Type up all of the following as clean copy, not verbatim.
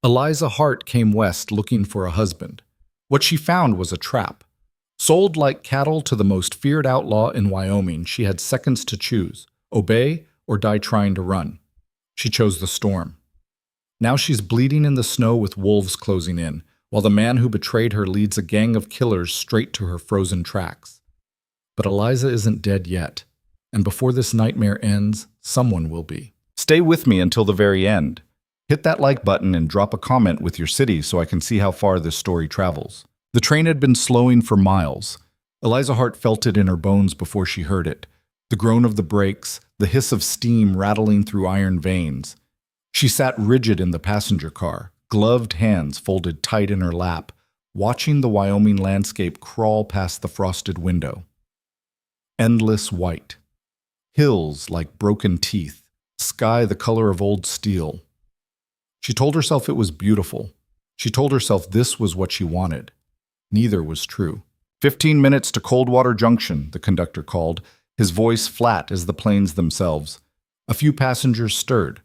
Eliza Hart came west looking for a husband. What she found was a trap. Sold like cattle to the most feared outlaw in Wyoming, she had seconds to choose: obey or die trying to run. She chose the storm. Now she's bleeding in the snow with wolves closing in, while the man who betrayed her leads a gang of killers straight to her frozen tracks. But Eliza isn't dead yet, and before this nightmare ends, someone will be. Stay with me until the very end. Hit that like button and drop a comment with your city so I can see how far this story travels. The train had been slowing for miles. Eliza Hart felt it in her bones before she heard it. The groan of the brakes, the hiss of steam rattling through iron veins. She sat rigid in the passenger car, gloved hands folded tight in her lap, watching the Wyoming landscape crawl past the frosted window. Endless white. Hills like broken teeth, sky the color of old steel. She told herself it was beautiful. She told herself this was what she wanted. Neither was true. 15 minutes to Coldwater Junction, the conductor called, his voice flat as the planes themselves. A few passengers stirred.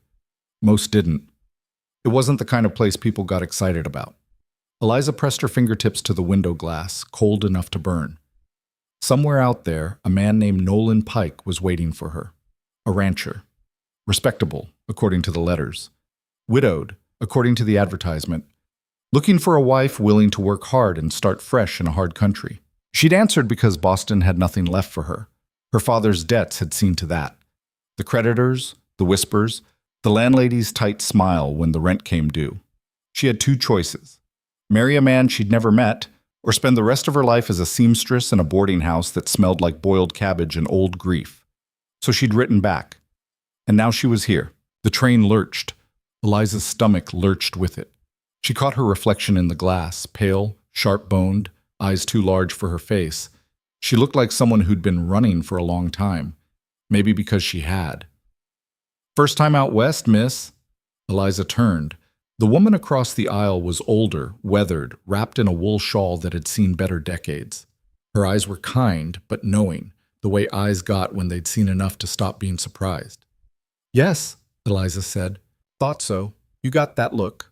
Most didn't. It wasn't the kind of place people got excited about. Eliza pressed her fingertips to the window glass, cold enough to burn. Somewhere out there, a man named Nolan Pike was waiting for her. A rancher. Respectable, according to the letters. Widowed, according to the advertisement. Looking for a wife willing to work hard and start fresh in a hard country. She'd answered because Boston had nothing left for her. Her father's debts had seen to that. The creditors, the whispers, the landlady's tight smile when the rent came due. She had two choices: marry a man she'd never met, or spend the rest of her life as a seamstress in a boarding house that smelled like boiled cabbage and old grief. So she'd written back. And now she was here. The train lurched. Eliza's stomach lurched with it. She caught her reflection in the glass, pale, sharp-boned, eyes too large for her face. She looked like someone who'd been running for a long time, maybe because she had. "First time out west, miss." Eliza turned. The woman across the aisle was older, weathered, wrapped in a wool shawl that had seen better decades. Her eyes were kind, but knowing, the way eyes got when they'd seen enough to stop being surprised. "Yes," Eliza said. "Thought so. You got that look."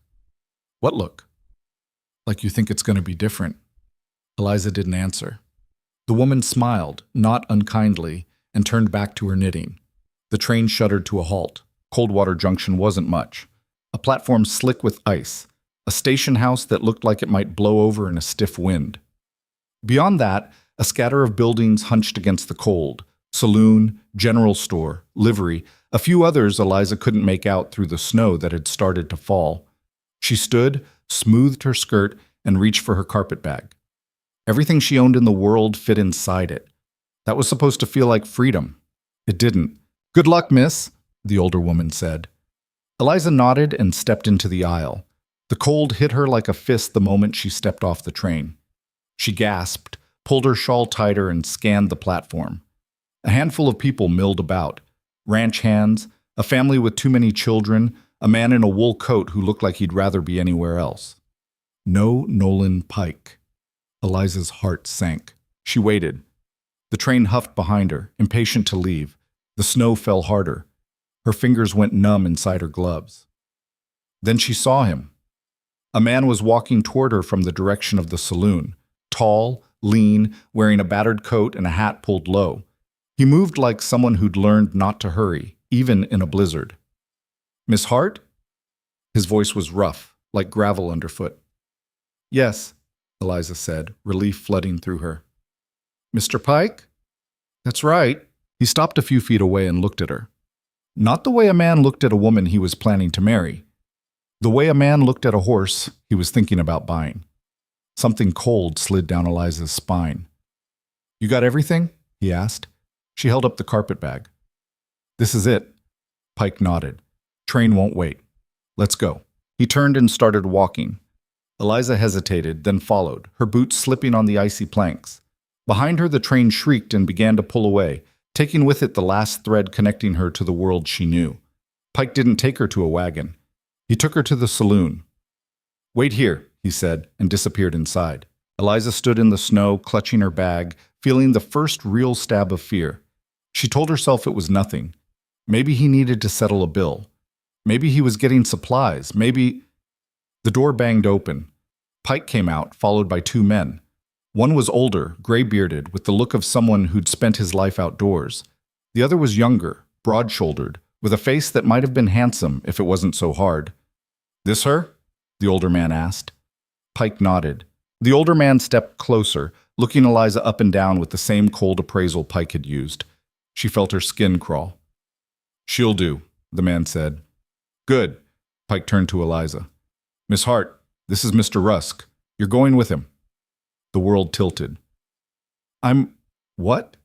"What look?" "Like you think it's going to be different." Eliza didn't answer. The woman smiled, not unkindly, and turned back to her knitting. The train shuddered to a halt. Coldwater Junction wasn't much. A platform slick with ice. A station house that looked like it might blow over in a stiff wind. Beyond that, a scatter of buildings hunched against the cold. Saloon, general store, livery, a few others Eliza couldn't make out through the snow that had started to fall. She stood, smoothed her skirt, and reached for her carpet bag. Everything she owned in the world fit inside it. That was supposed to feel like freedom. It didn't. "Good luck, miss," the older woman said. Eliza nodded and stepped into the aisle. The cold hit her like a fist the moment she stepped off the train. She gasped, pulled her shawl tighter, and scanned the platform. A handful of people milled about. Ranch hands, a family with too many children, a man in a wool coat who looked like he'd rather be anywhere else. No Nolan Pike. Eliza's heart sank. She waited. The train huffed behind her, impatient to leave. The snow fell harder. Her fingers went numb inside her gloves. Then she saw him. A man was walking toward her from the direction of the saloon, tall, lean, wearing a battered coat and a hat pulled low. He moved like someone who'd learned not to hurry, even in a blizzard. "Miss Hart?" His voice was rough, like gravel underfoot. "Yes," Eliza said, relief flooding through her. "Mr. Pike?" "That's right." He stopped a few feet away and looked at her. Not the way a man looked at a woman he was planning to marry. The way a man looked at a horse he was thinking about buying. Something cold slid down Eliza's spine. "You got everything?" he asked. She held up the carpet bag. "This is it." Pike nodded. "Train won't wait. Let's go." He turned and started walking. Eliza hesitated, then followed, her boots slipping on the icy planks. Behind her, the train shrieked and began to pull away, taking with it the last thread connecting her to the world she knew. Pike didn't take her to a wagon. He took her to the saloon. "Wait here," he said, and disappeared inside. Eliza stood in the snow, clutching her bag, feeling the first real stab of fear. She told herself it was nothing. Maybe he needed to settle a bill. Maybe he was getting supplies. Maybe... The door banged open. Pike came out, followed by two men. One was older, gray-bearded, with the look of someone who'd spent his life outdoors. The other was younger, broad-shouldered, with a face that might have been handsome if it wasn't so hard. "This her?" the older man asked. Pike nodded. The older man stepped closer, looking Eliza up and down with the same cold appraisal Pike had used. She felt her skin crawl. "She'll do," the man said. "Good." Pike turned to Eliza. "Miss Hart, this is Mr. Rusk. You're going with him." The world tilted. "I'm... what?"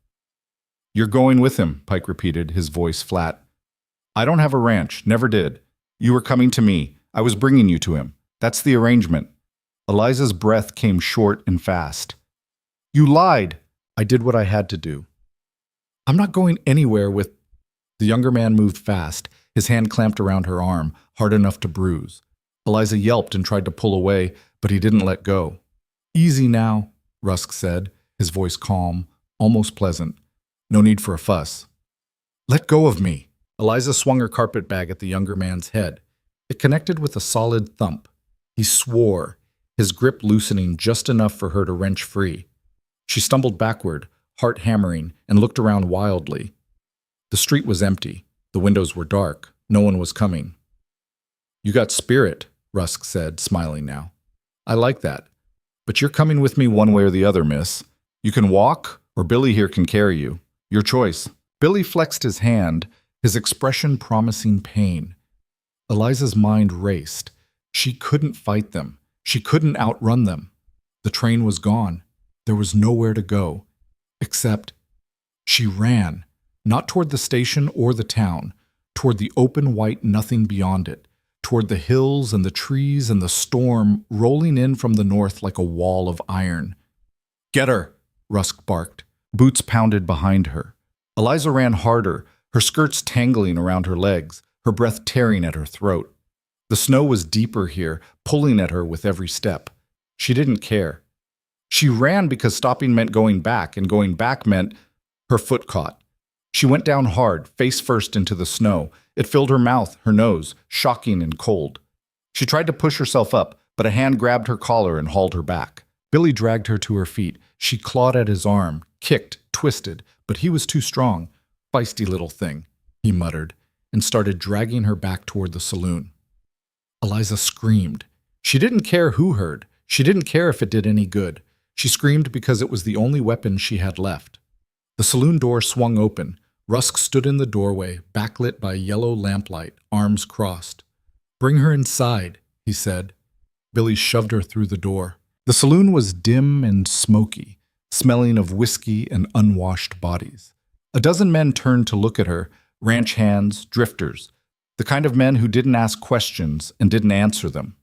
"You're going with him," Pike repeated, his voice flat. "I don't have a ranch, never did. You were coming to me. I was bringing you to him. That's the arrangement." Eliza's breath came short and fast. "You lied." "I did what I had to do." "I'm not going anywhere with..." The younger man moved fast, his hand clamped around her arm, hard enough to bruise. Eliza yelped and tried to pull away, but he didn't let go. "Easy now," Rusk said, his voice calm, almost pleasant. "No need for a fuss." "Let go of me." Eliza swung her carpetbag at the younger man's head. It connected with a solid thump. He swore, his grip loosening just enough for her to wrench free. She stumbled backward, heart hammering, and looked around wildly. The street was empty. The windows were dark. No one was coming. "You got spirit," Rusk said, smiling now. "I like that. But you're coming with me one way or the other, miss. You can walk, or Billy here can carry you. Your choice." Billy flexed his hand, his expression promising pain. Eliza's mind raced. She couldn't fight them. She couldn't outrun them. The train was gone. There was nowhere to go. Except she ran, not toward the station or the town, toward the open white nothing beyond it, toward the hills and the trees and the storm rolling in from the north like a wall of iron. "Get her!" Rusk barked. Boots pounded behind her. Eliza ran harder, her skirts tangling around her legs, her breath tearing at her throat. The snow was deeper here, pulling at her with every step. She didn't care. She ran because stopping meant going back, and going back meant her foot caught. She went down hard, face first into the snow. It filled her mouth, her nose, shocking and cold. She tried to push herself up, but a hand grabbed her collar and hauled her back. Billy dragged her to her feet. She clawed at his arm, kicked, twisted, but he was too strong. "Feisty little thing," he muttered, and started dragging her back toward the saloon. Eliza screamed. She didn't care who heard. She didn't care if it did any good. She screamed because it was the only weapon she had left. The saloon door swung open. Rusk stood in the doorway, backlit by yellow lamplight, arms crossed. "Bring her inside," he said. Billy shoved her through the door. The saloon was dim and smoky, smelling of whiskey and unwashed bodies. A dozen men turned to look at her, ranch hands, drifters, the kind of men who didn't ask questions and didn't answer them.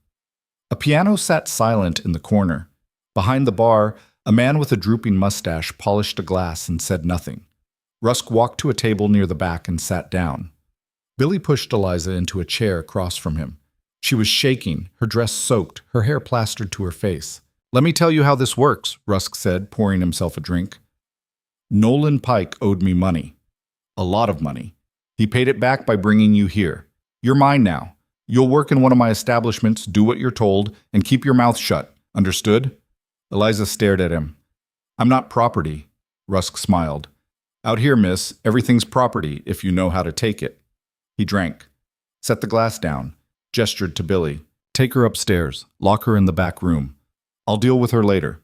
A piano sat silent in the corner. Behind the bar, a man with a drooping mustache polished a glass and said nothing. Rusk walked to a table near the back and sat down. Billy pushed Eliza into a chair across from him. She was shaking, her dress soaked, her hair plastered to her face. "Let me tell you how this works," Rusk said, pouring himself a drink. "Nolan Pike owed me money. A lot of money. He paid it back by bringing you here. You're mine now. You'll work in one of my establishments, do what you're told, and keep your mouth shut. Understood?" Eliza stared at him. "I'm not property," Rusk smiled. "Out here, miss, everything's property if you know how to take it." He drank, set the glass down, gestured to Billy. "Take her upstairs. Lock her in the back room. I'll deal with her later."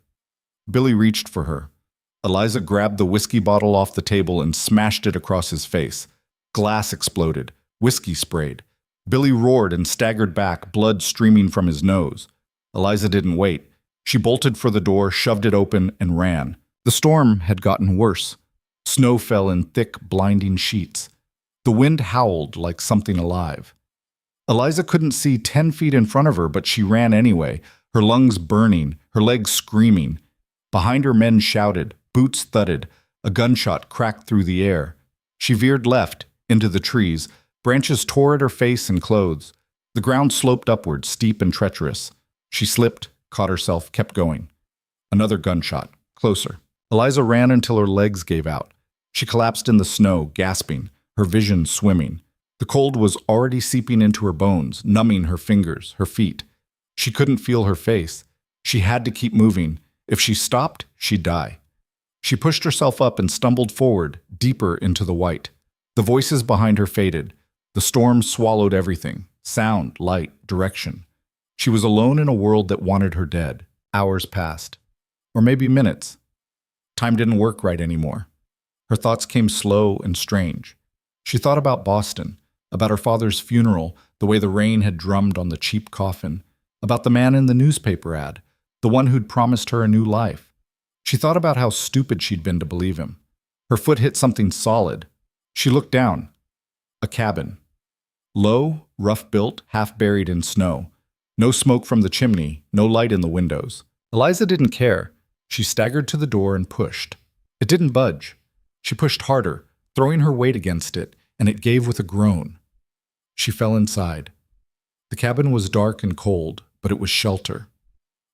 Billy reached for her. Eliza grabbed the whiskey bottle off the table and smashed it across his face. Glass exploded. Whiskey sprayed. Billy roared and staggered back, blood streaming from his nose. Eliza didn't wait. She bolted for the door, shoved it open, and ran. The storm had gotten worse. Snow fell in thick, blinding sheets. The wind howled like something alive. Eliza couldn't see 10 feet in front of her, but she ran anyway, her lungs burning, her legs screaming. Behind her, men shouted, boots thudded, a gunshot cracked through the air. She veered left, into the trees. Branches tore at her face and clothes. The ground sloped upward, steep and treacherous. She slipped, caught herself, kept going. Another gunshot, closer. Eliza ran until her legs gave out. She collapsed in the snow, gasping, her vision swimming. The cold was already seeping into her bones, numbing her fingers, her feet. She couldn't feel her face. She had to keep moving. If she stopped, she'd die. She pushed herself up and stumbled forward, deeper into the white. The voices behind her faded. The storm swallowed everything: sound, light, direction. She was alone in a world that wanted her dead. Hours passed. Or maybe minutes. Time didn't work right anymore. Her thoughts came slow and strange. She thought about Boston, about her father's funeral, the way the rain had drummed on the cheap coffin, about the man in the newspaper ad, the one who'd promised her a new life. She thought about how stupid she'd been to believe him. Her foot hit something solid. She looked down. A cabin. Low, rough-built, half-buried in snow. No smoke from the chimney, no light in the windows. Eliza didn't care. She staggered to the door and pushed. It didn't budge. She pushed harder, throwing her weight against it, and it gave with a groan. She fell inside. The cabin was dark and cold, but it was shelter.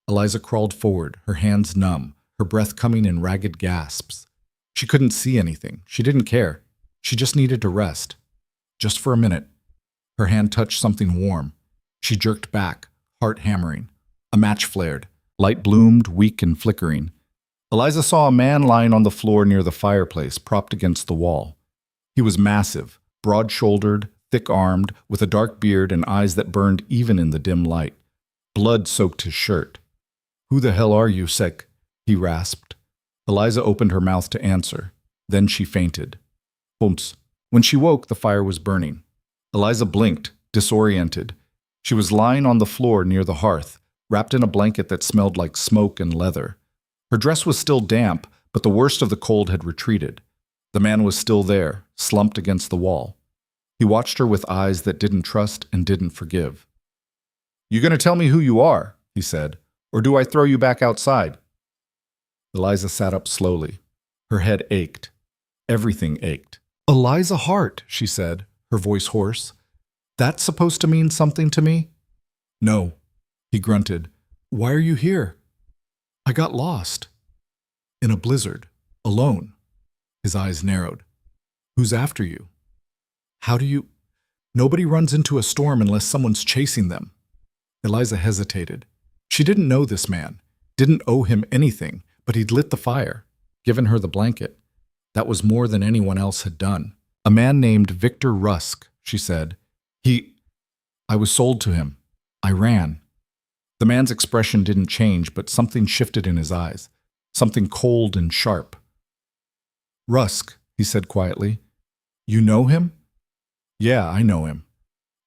Eliza crawled forward, her hands numb, her breath coming in ragged gasps. She couldn't see anything. She didn't care. She just needed to rest. Just for a minute. Her hand touched something warm. She jerked back, heart hammering. A match flared. Light bloomed, weak and flickering. Eliza saw a man lying on the floor near the fireplace, propped against the wall. He was massive, broad-shouldered, thick-armed, with a dark beard and eyes that burned even in the dim light. Blood soaked his shirt. "Who the hell are you, Sek?" he rasped. Eliza opened her mouth to answer. Then she fainted. Bumps. When she woke, the fire was burning. Eliza blinked, disoriented. She was lying on the floor near the hearth, wrapped in a blanket that smelled like smoke and leather. Her dress was still damp, but the worst of the cold had retreated. The man was still there, slumped against the wall. He watched her with eyes that didn't trust and didn't forgive. "You gonna tell me who you are?" he said. "Or do I throw you back outside?" Eliza sat up slowly. Her head ached. Everything ached. "Eliza Hart," she said, her voice hoarse. "That's supposed to mean something to me?" "No," he grunted. "Why are you here?" "I got lost. In a blizzard. Alone." His eyes narrowed. "Who's after you?" "How do you—" "Nobody runs into a storm unless someone's chasing them." Eliza hesitated. She didn't know this man, didn't owe him anything, but he'd lit the fire, given her the blanket. That was more than anyone else had done. "A man named Victor Rusk," she said. I was sold to him. I ran." The man's expression didn't change, but something shifted in his eyes, something cold and sharp. "Rusk," he said quietly. "You know him?" "Yeah, I know him."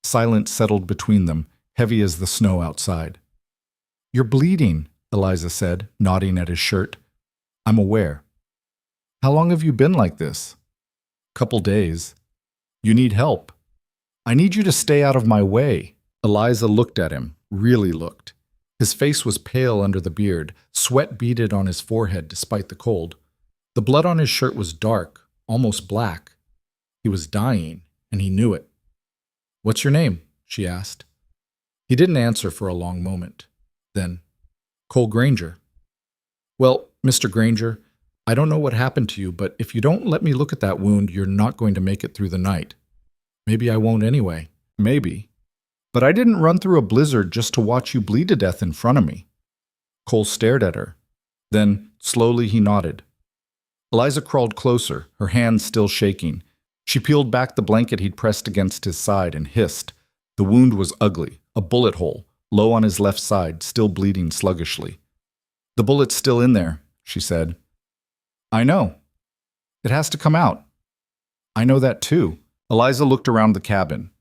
Silence settled between them, heavy as the snow outside. "You're bleeding," Eliza said, nodding at his shirt. "I'm aware." "How long have you been like this?" "Couple days." "You need help." "I need you to stay out of my way." Eliza looked at him, really looked. His face was pale under the beard, sweat beaded on his forehead despite the cold. The blood on his shirt was dark, almost black. He was dying, and he knew it. "What's your name?" she asked. He didn't answer for a long moment. Then, "Cole Granger." "Well, Mr. Granger, I don't know what happened to you, but if you don't let me look at that wound, you're not going to make it through the night. Maybe I won't anyway. Maybe. But I didn't run through a blizzard just to watch you bleed to death in front of me." Cole stared at her. Then, slowly, he nodded. Eliza crawled closer, her hands still shaking. She peeled back the blanket he'd pressed against his side and hissed. The wound was ugly, a bullet hole, low on his left side, still bleeding sluggishly. "The bullet's still in there," she said. "I know. It has to come out." "I know that too." Eliza looked around the cabin.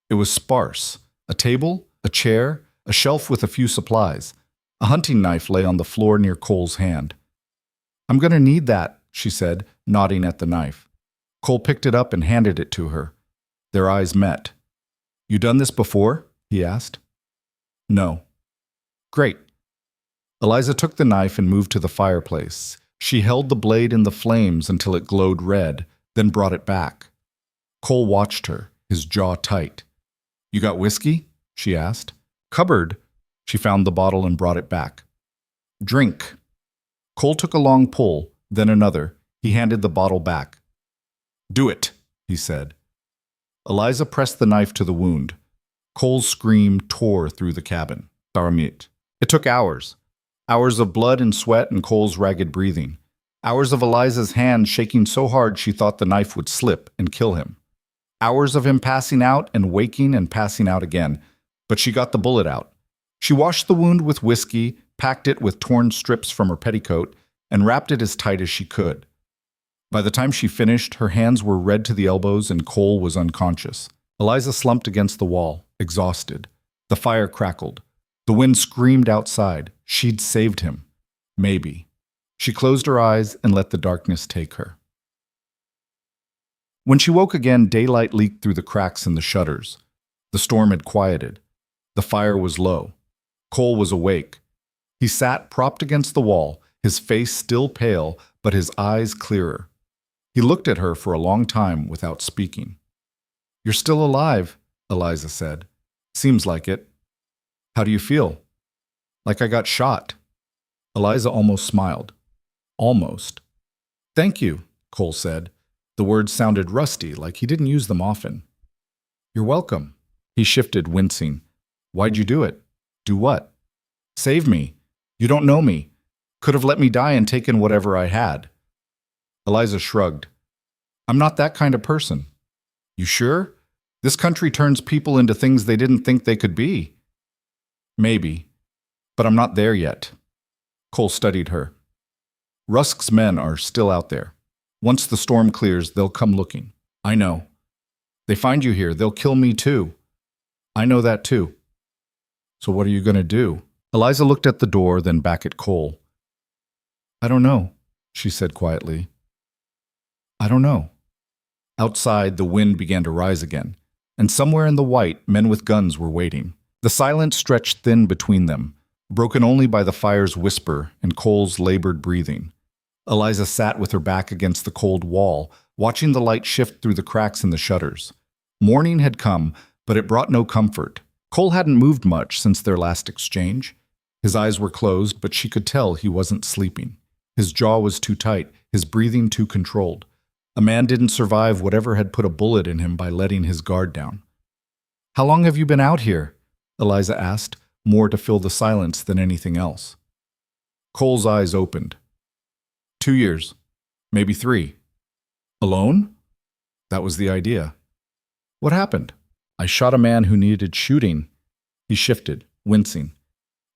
It was sparse. A table, a chair, a shelf with a few supplies. A hunting knife lay on the floor near Cole's hand. "I'm going to need that," she said, nodding at the knife. Cole picked it up and handed it to her. Their eyes met. "You done this before?" he asked. "No." "Great." Eliza took the knife and moved to the fireplace. She held the blade in the flames until it glowed red, then brought it back. Cole watched her, his jaw tight. "You got whiskey?" she asked. "Cupboard." She found the bottle and brought it back. "Drink." Cole took a long pull, then another. He handed the bottle back. "Do it," he said. Eliza pressed the knife to the wound. Cole's scream tore through the cabin. Taramit. It took hours. Hours of blood and sweat and Cole's ragged breathing. Hours of Eliza's hand shaking so hard she thought the knife would slip and kill him. Hours of him passing out and waking and passing out again. But she got the bullet out. She washed the wound with whiskey, packed it with torn strips from her petticoat, and wrapped it as tight as she could. By the time she finished, her hands were red to the elbows and Cole was unconscious. Eliza slumped against the wall, exhausted. The fire crackled. The wind screamed outside. She'd saved him. Maybe. She closed her eyes and let the darkness take her. When she woke again, daylight leaked through the cracks in the shutters. The storm had quieted. The fire was low. Cole was awake. He sat propped against the wall, his face still pale, but his eyes clearer. He looked at her for a long time without speaking. "You're still alive," Eliza said. "Seems like it. How do you feel?" "Like I got shot." Eliza almost smiled. Almost. "Thank you," Cole said. The words sounded rusty, like he didn't use them often. "You're welcome." He shifted, wincing. "Why'd you do it?" "Do what?" "Save me. You don't know me. Could have let me die and taken whatever I had." Eliza shrugged. "I'm not that kind of person." "You sure? This country turns people into things they didn't think they could be." "Maybe. But I'm not there yet." Cole studied her. "Rusk's men are still out there. Once the storm clears, they'll come looking. I know. They find you here, they'll kill me too. I know that too." "So what are you going to do?" Eliza looked at the door, then back at Cole. "I don't know," she said quietly. "I don't know." Outside, the wind began to rise again, and somewhere in the white, men with guns were waiting. The silence stretched thin between them, broken only by the fire's whisper and Cole's labored breathing. Eliza sat with her back against the cold wall, watching the light shift through the cracks in the shutters. Morning had come, but it brought no comfort. Cole hadn't moved much since their last exchange. His eyes were closed, but she could tell he wasn't sleeping. His jaw was too tight, his breathing too controlled. A man didn't survive whatever had put a bullet in him by letting his guard down. "How long have you been out here?" Eliza asked, more to fill the silence than anything else. Cole's eyes opened. 2 years, maybe 3. "Alone?" That was the idea. "What happened?" "I shot a man who needed shooting." He shifted, wincing.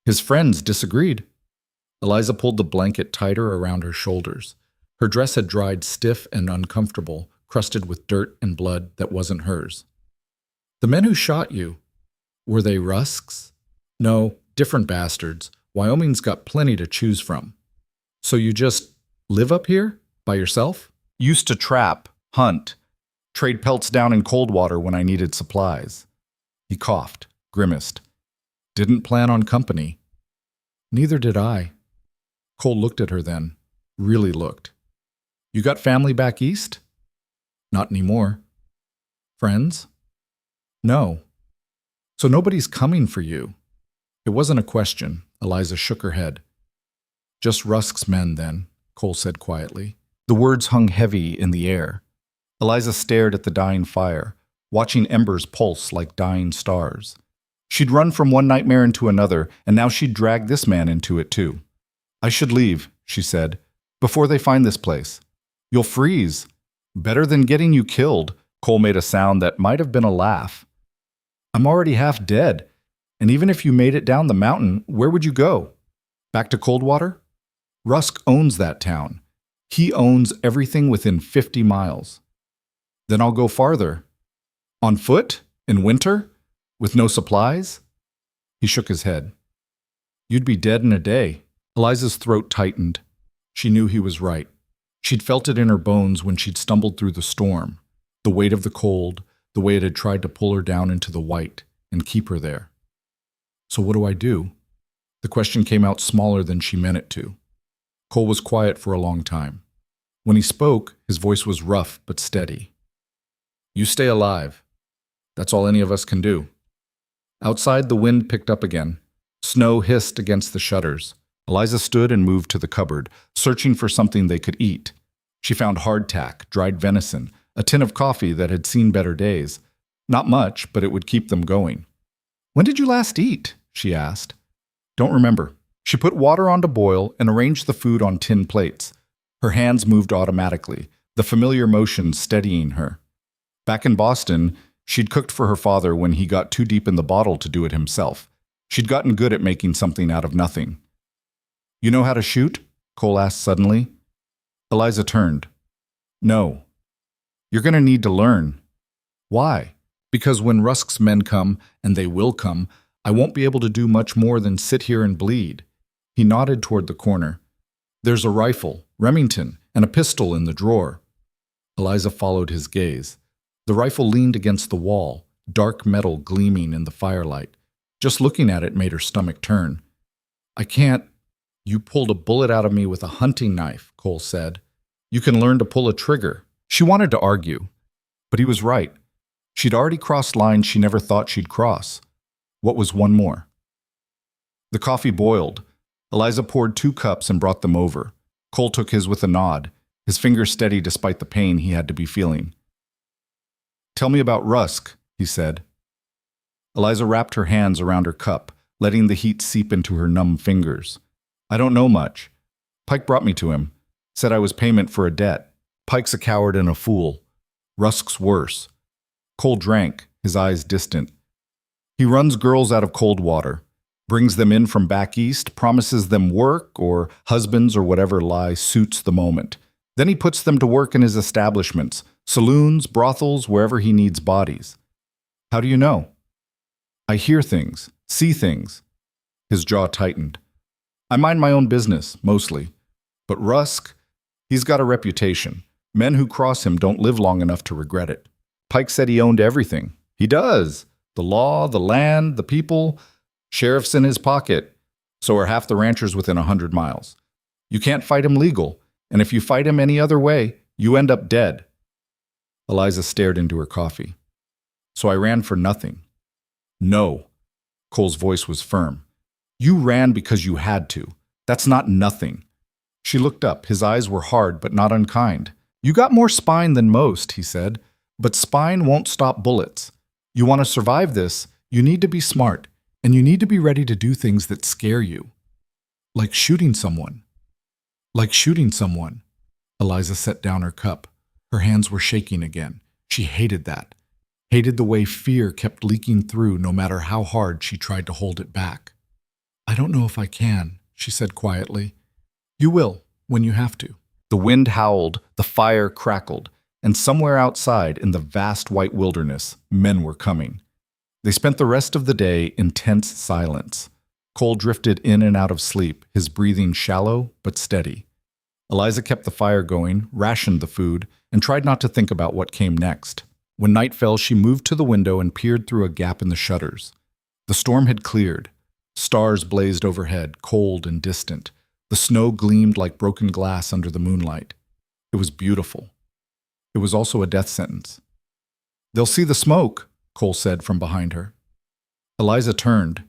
"His friends disagreed." Eliza pulled the blanket tighter around her shoulders. Her dress had dried stiff and uncomfortable, crusted with dirt and blood that wasn't hers. "The men who shot you, were they Rusks?" "No, different bastards. Wyoming's got plenty to choose from." "So you just live up here? By yourself?" "Used to trap, hunt, trade pelts down in Coldwater when I needed supplies." He coughed, grimaced. "Didn't plan on company." "Neither did I." Cole looked at her then, really looked. "You got family back east?" "Not anymore." "Friends?" "No." "So nobody's coming for you?" It wasn't a question. Eliza shook her head. "Just Rusk's men, then," Cole said quietly. The words hung heavy in the air. Eliza stared at the dying fire, watching embers pulse like dying stars. She'd run from one nightmare into another, and now she'd drag this man into it too. "I should leave," she said, "before they find this place. You'll freeze. Better than getting you killed." Cole made a sound that might have been a laugh. "I'm already half dead. And even if you made it down the mountain, where would you go? Back to Coldwater? Rusk owns that town. He owns everything within 50 miles. Then I'll go farther. On foot? In winter? With no supplies?" He shook his head. "You'd be dead in a day." Eliza's throat tightened. She knew he was right. She'd felt it in her bones when she'd stumbled through the storm, the weight of the cold, the way it had tried to pull her down into the white and keep her there. "So what do I do?" The question came out smaller than she meant it to. Cole was quiet for a long time. When he spoke, his voice was rough but steady. "You stay alive. That's all any of us can do." Outside, the wind picked up again. Snow hissed against the shutters. Eliza stood and moved to the cupboard, searching for something they could eat. She found hardtack, dried venison, a tin of coffee that had seen better days. Not much, but it would keep them going. "When did you last eat?" she asked. Don't remember. She put water on to boil and arranged the food on tin plates. Her hands moved automatically, the familiar motion steadying her. Back in Boston, she'd cooked for her father when he got too deep in the bottle to do it himself. She'd gotten good at making something out of nothing. You know how to shoot? Cole asked suddenly. Eliza turned. No. You're going to need to learn. Why? Because when Rusk's men come, and they will come, I won't be able to do much more than sit here and bleed. He nodded toward the corner. There's a rifle, Remington, and a pistol in the drawer. Eliza followed his gaze. The rifle leaned against the wall, dark metal gleaming in the firelight. Just looking at it made her stomach turn. I can't. You pulled a bullet out of me with a hunting knife, Cole said. You can learn to pull a trigger. She wanted to argue, but he was right. She'd already crossed lines she never thought she'd cross. What was one more? The coffee boiled. Eliza poured 2 cups and brought them over. Cole took his with a nod, his fingers steady despite the pain he had to be feeling. Tell me about Rusk, he said. Eliza wrapped her hands around her cup, letting the heat seep into her numb fingers. I don't know much. Pike brought me to him, said I was payment for a debt. Pike's a coward and a fool. Rusk's worse. Cole drank, his eyes distant. He runs girls out of cold water, brings them in from back east, promises them work or husbands or whatever lie suits the moment. Then he puts them to work in his establishments, saloons, brothels, wherever he needs bodies. How do you know? I hear things, see things. His jaw tightened. I mind my own business, mostly. But Rusk, he's got a reputation. Men who cross him don't live long enough to regret it. Pike said he owned everything. He does. The law, the land, the people. Sheriff's in his pocket. So are half the ranchers within 100 miles. You can't fight him legal, and if you fight him any other way, you end up dead. Eliza stared into her coffee. So I ran for nothing. No. Cole's voice was firm. You ran because you had to. That's not nothing. She looked up. His eyes were hard but not unkind. You got more spine than most, he said. But spine won't stop bullets. You want to survive this, you need to be smart, and you need to be ready to do things that scare you. Like shooting someone. Like shooting someone. Eliza set down her cup. Her hands were shaking again. She hated that. Hated the way fear kept leaking through no matter how hard she tried to hold it back. I don't know if I can, she said quietly. You will, when you have to. The wind howled, the fire crackled, and somewhere outside in the vast white wilderness, men were coming. They spent the rest of the day in tense silence. Cole drifted in and out of sleep, his breathing shallow but steady. Eliza kept the fire going, rationed the food, and tried not to think about what came next. When night fell, she moved to the window and peered through a gap in the shutters. The storm had cleared. Stars blazed overhead, cold and distant. The snow gleamed like broken glass under the moonlight. It was beautiful. It was also a death sentence. They'll see the smoke, Cole said from behind her. Eliza turned.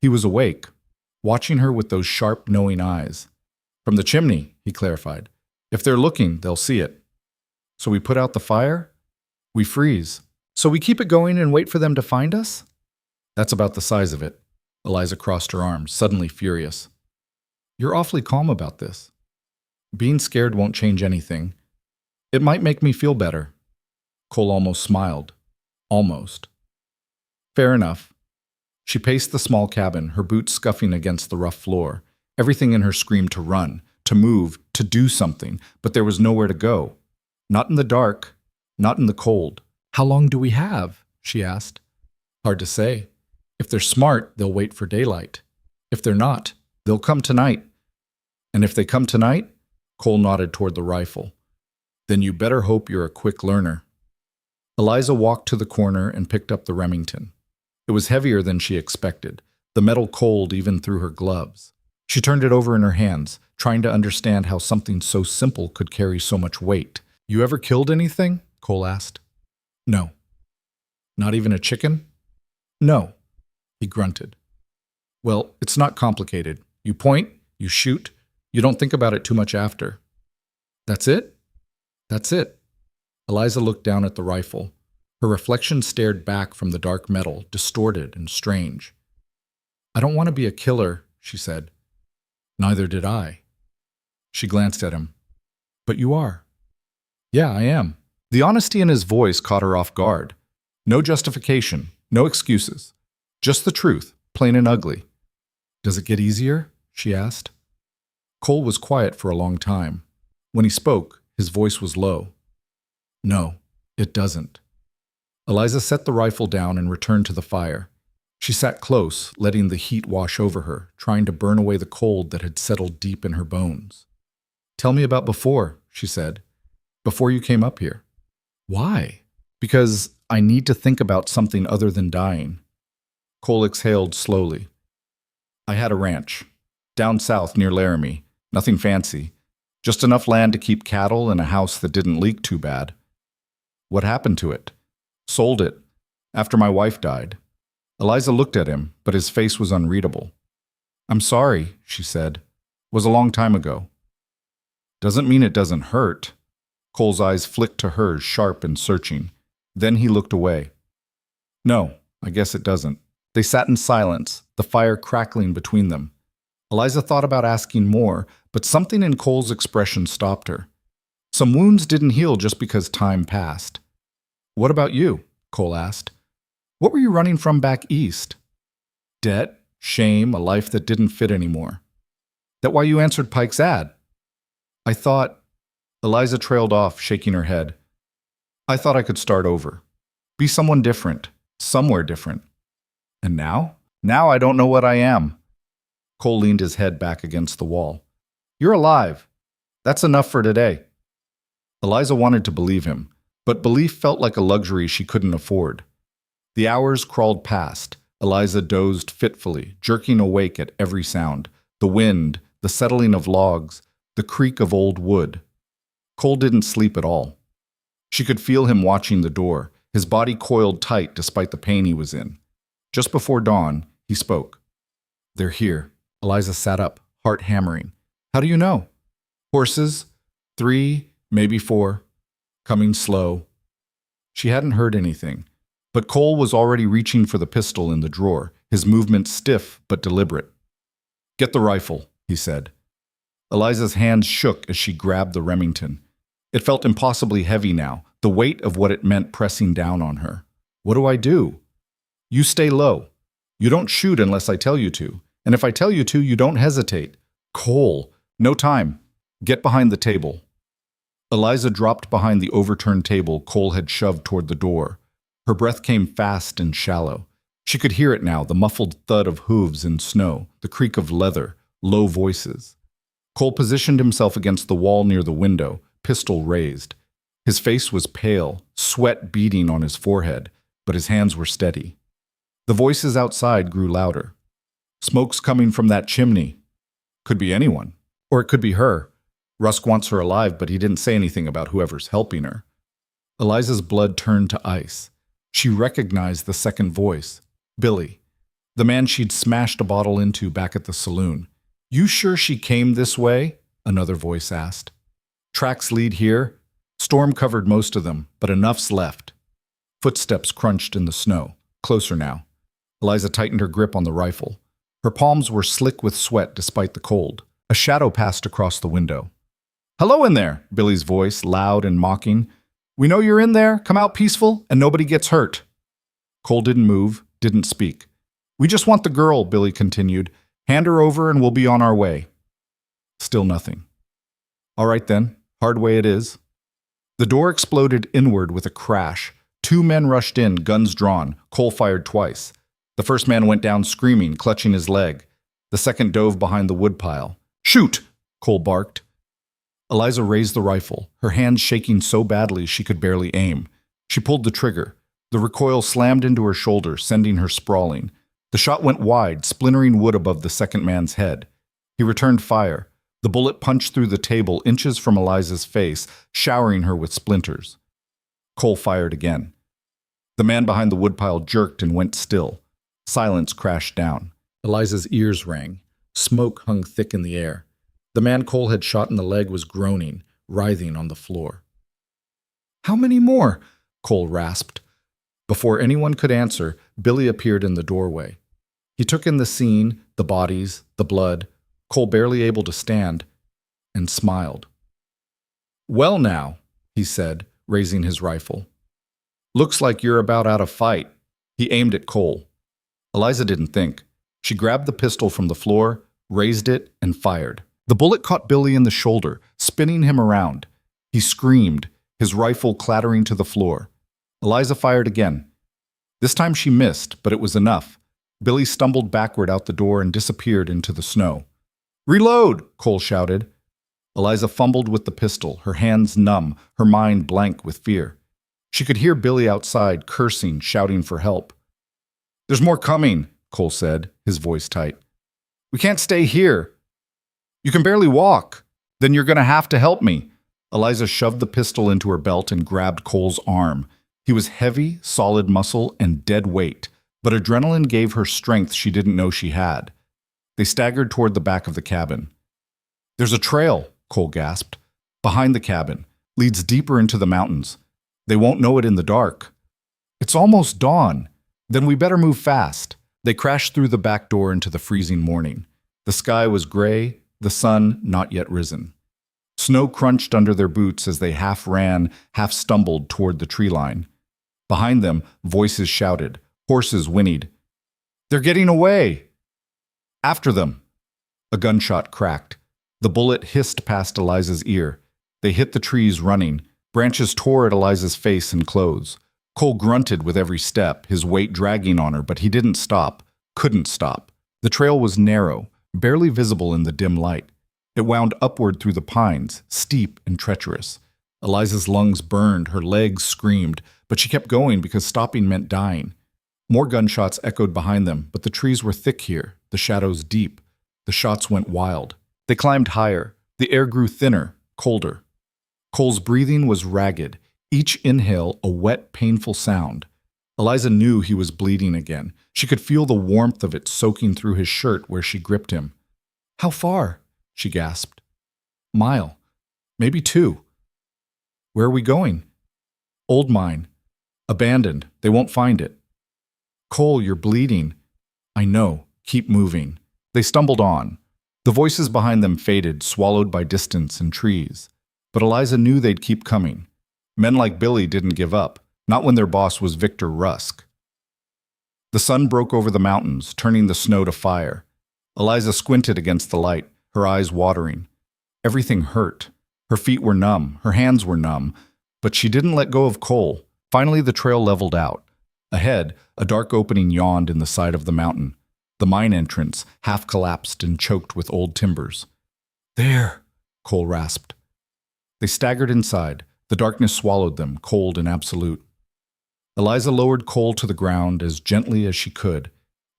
He was awake, watching her with those sharp, knowing eyes. From the chimney, he clarified. If they're looking, they'll see it. So we put out the fire? We freeze. So we keep it going and wait for them to find us? That's about the size of it. Eliza crossed her arms, suddenly furious. You're awfully calm about this. Being scared won't change anything. It might make me feel better. Cole almost smiled. Almost. Fair enough. She paced the small cabin, her boots scuffing against the rough floor. Everything in her screamed to run, to move, to do something, but there was nowhere to go. Not in the dark, not in the cold. How long do we have? She asked. Hard to say. If they're smart, they'll wait for daylight. If they're not, they'll come tonight. And if they come tonight, Cole nodded toward the rifle. Then you better hope you're a quick learner. Eliza walked to the corner and picked up the Remington. It was heavier than she expected, the metal cold even through her gloves. She turned it over in her hands, trying to understand how something so simple could carry so much weight. You ever killed anything? Cole asked. No. Not even a chicken? No. He grunted. Well, it's not complicated. You point, you shoot, you don't think about it too much after. That's it? That's it. Eliza looked down at the rifle. Her reflection stared back from the dark metal, distorted and strange. I don't want to be a killer, she said. Neither did I. She glanced at him. But you are. Yeah, I am. The honesty in his voice caught her off guard. No justification, no excuses. Just the truth, plain and ugly. Does it get easier? She asked. Cole was quiet for a long time. When he spoke, his voice was low. No, it doesn't. Eliza set the rifle down and returned to the fire. She sat close, letting the heat wash over her, trying to burn away the cold that had settled deep in her bones. Tell me about before, she said. Before you came up here. Why? Because I need to think about something other than dying. Cole exhaled slowly. I had a ranch. Down south near Laramie. Nothing fancy. Just enough land to keep cattle and a house that didn't leak too bad. What happened to it? Sold it. After my wife died. Eliza looked at him, but his face was unreadable. I'm sorry, she said. It was a long time ago. Doesn't mean it doesn't hurt. Cole's eyes flicked to hers, sharp and searching. Then he looked away. No, I guess it doesn't. They sat in silence, the fire crackling between them. Eliza thought about asking more, but something in Cole's expression stopped her. Some wounds didn't heal just because time passed. What about you? Cole asked. What were you running from back east? Debt, shame, a life that didn't fit anymore. That why you answered Pike's ad? I thought... Eliza trailed off, shaking her head. I thought I could start over. Be someone different. Somewhere different. And now? Now I don't know what I am. Cole leaned his head back against the wall. You're alive. That's enough for today. Eliza wanted to believe him, but belief felt like a luxury she couldn't afford. The hours crawled past. Eliza dozed fitfully, jerking awake at every sound. The wind, the settling of logs, the creak of old wood. Cole didn't sleep at all. She could feel him watching the door, his body coiled tight despite the pain he was in. Just before dawn, he spoke. They're here. Eliza sat up, heart hammering. How do you know? Horses. 3, maybe 4. Coming slow. She hadn't heard anything, but Cole was already reaching for the pistol in the drawer, his movements stiff but deliberate. Get the rifle, he said. Eliza's hands shook as she grabbed the Remington. It felt impossibly heavy now, the weight of what it meant pressing down on her. What do I do? You stay low. You don't shoot unless I tell you to. And if I tell you to, you don't hesitate. Cole, no time. Get behind the table. Eliza dropped behind the overturned table Cole had shoved toward the door. Her breath came fast and shallow. She could hear it now, the muffled thud of hooves in snow, the creak of leather, low voices. Cole positioned himself against the wall near the window, pistol raised. His face was pale, sweat beading on his forehead, but his hands were steady. The voices outside grew louder. Smoke's coming from that chimney. Could be anyone. Or it could be her. Rusk wants her alive, but he didn't say anything about whoever's helping her. Eliza's blood turned to ice. She recognized the second voice. Billy. The man she'd smashed a bottle into back at the saloon. You sure she came this way? Another voice asked. Tracks lead here. Storm covered most of them, but enough's left. Footsteps crunched in the snow. Closer now. Eliza tightened her grip on the rifle. Her palms were slick with sweat despite the cold. A shadow passed across the window. Hello in there, Billy's voice, loud and mocking. We know you're in there. Come out peaceful, and nobody gets hurt. Cole didn't move, didn't speak. We just want the girl, Billy continued. Hand her over and we'll be on our way. Still nothing. All right then, hard way it is. The door exploded inward with a crash. 2 men rushed in, guns drawn. Cole fired twice. The first man went down screaming, clutching his leg. The second dove behind the woodpile. Shoot! Cole barked. Eliza raised the rifle, her hands shaking so badly she could barely aim. She pulled the trigger. The recoil slammed into her shoulder, sending her sprawling. The shot went wide, splintering wood above the second man's head. He returned fire. The bullet punched through the table inches from Eliza's face, showering her with splinters. Cole fired again. The man behind the woodpile jerked and went still. Silence crashed down. Eliza's ears rang. Smoke hung thick in the air. The man Cole had shot in the leg was groaning, writhing on the floor. How many more? Cole rasped. Before anyone could answer, Billy appeared in the doorway. He took in the scene, the bodies, the blood, Cole barely able to stand, and smiled. "Well now," he said, raising his rifle. "Looks like you're about out of fight." He aimed at Cole. Eliza didn't think. She grabbed the pistol from the floor, raised it, and fired. The bullet caught Billy in the shoulder, spinning him around. He screamed, his rifle clattering to the floor. Eliza fired again. This time she missed, but it was enough. Billy stumbled backward out the door and disappeared into the snow. "Reload!" Cole shouted. Eliza fumbled with the pistol, her hands numb, her mind blank with fear. She could hear Billy outside, cursing, shouting for help. "There's more coming," Cole said, his voice tight. "We can't stay here." "You can barely walk. Then you're going to have to help me." Eliza shoved the pistol into her belt and grabbed Cole's arm. He was heavy, solid muscle, and dead weight, but adrenaline gave her strength she didn't know she had. They staggered toward the back of the cabin. "There's a trail," Cole gasped. "Behind the cabin. Leads deeper into the mountains. They won't know it in the dark." "It's almost dawn. Then we better move fast." They crashed through the back door into the freezing morning. The sky was gray, the sun not yet risen. Snow crunched under their boots as they half ran, half stumbled toward the tree line. Behind them, voices shouted. Horses whinnied. "They're getting away!" "After them!" A gunshot cracked. The bullet hissed past Eliza's ear. They hit the trees running. Branches tore at Eliza's face and clothes. Cole grunted with every step, his weight dragging on her, but he didn't stop, couldn't stop. The trail was narrow, barely visible in the dim light. It wound upward through the pines, steep and treacherous. Eliza's lungs burned, her legs screamed, but she kept going because stopping meant dying. More gunshots echoed behind them, but the trees were thick here, the shadows deep. The shots went wild. They climbed higher. The air grew thinner, colder. Cole's breathing was ragged, each inhale a wet, painful sound. Eliza knew he was bleeding again. She could feel the warmth of it soaking through his shirt where she gripped him. "How far?" she gasped. "Mile. Maybe 2. "Where are we going?" "Old mine. Abandoned. They won't find it." "Cole, you're bleeding." "I know. Keep moving." They stumbled on. The voices behind them faded, swallowed by distance and trees. But Eliza knew they'd keep coming. Men like Billy didn't give up, not when their boss was Victor Rusk. The sun broke over the mountains, turning the snow to fire. Eliza squinted against the light, her eyes watering. Everything hurt. Her feet were numb, her hands were numb, but she didn't let go of Cole. Finally, the trail leveled out. Ahead, a dark opening yawned in the side of the mountain. The mine entrance, half collapsed and choked with old timbers. "There," Cole rasped. They staggered inside. The darkness swallowed them, cold and absolute. Eliza lowered Cole to the ground as gently as she could.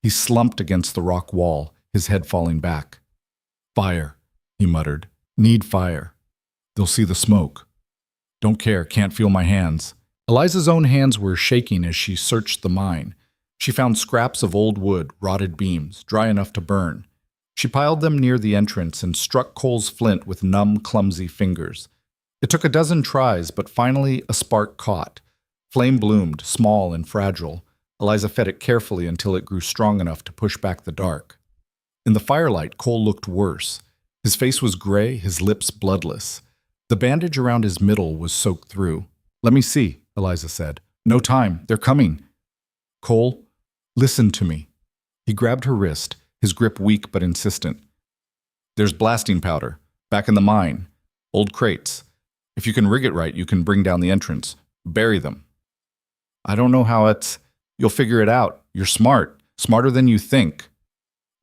He slumped against the rock wall, his head falling back. "Fire," he muttered. "Need fire. They'll see the smoke. Don't care, can't feel my hands." Eliza's own hands were shaking as she searched the mine. She found scraps of old wood, rotted beams, dry enough to burn. She piled them near the entrance and struck Cole's flint with numb, clumsy fingers. It took a dozen tries, but finally a spark caught. Flame bloomed, small and fragile. Eliza fed it carefully until it grew strong enough to push back the dark. In the firelight, Cole looked worse. His face was gray, his lips bloodless. The bandage around his middle was soaked through. "Let me see," Eliza said. "No time. They're coming." "Cole, listen to me." He grabbed her wrist, his grip weak but insistent. "There's blasting powder. Back in the mine. Old crates. If you can rig it right, you can bring down the entrance. Bury them." "I don't know how it's—" "You'll figure it out. You're smart. Smarter than you think."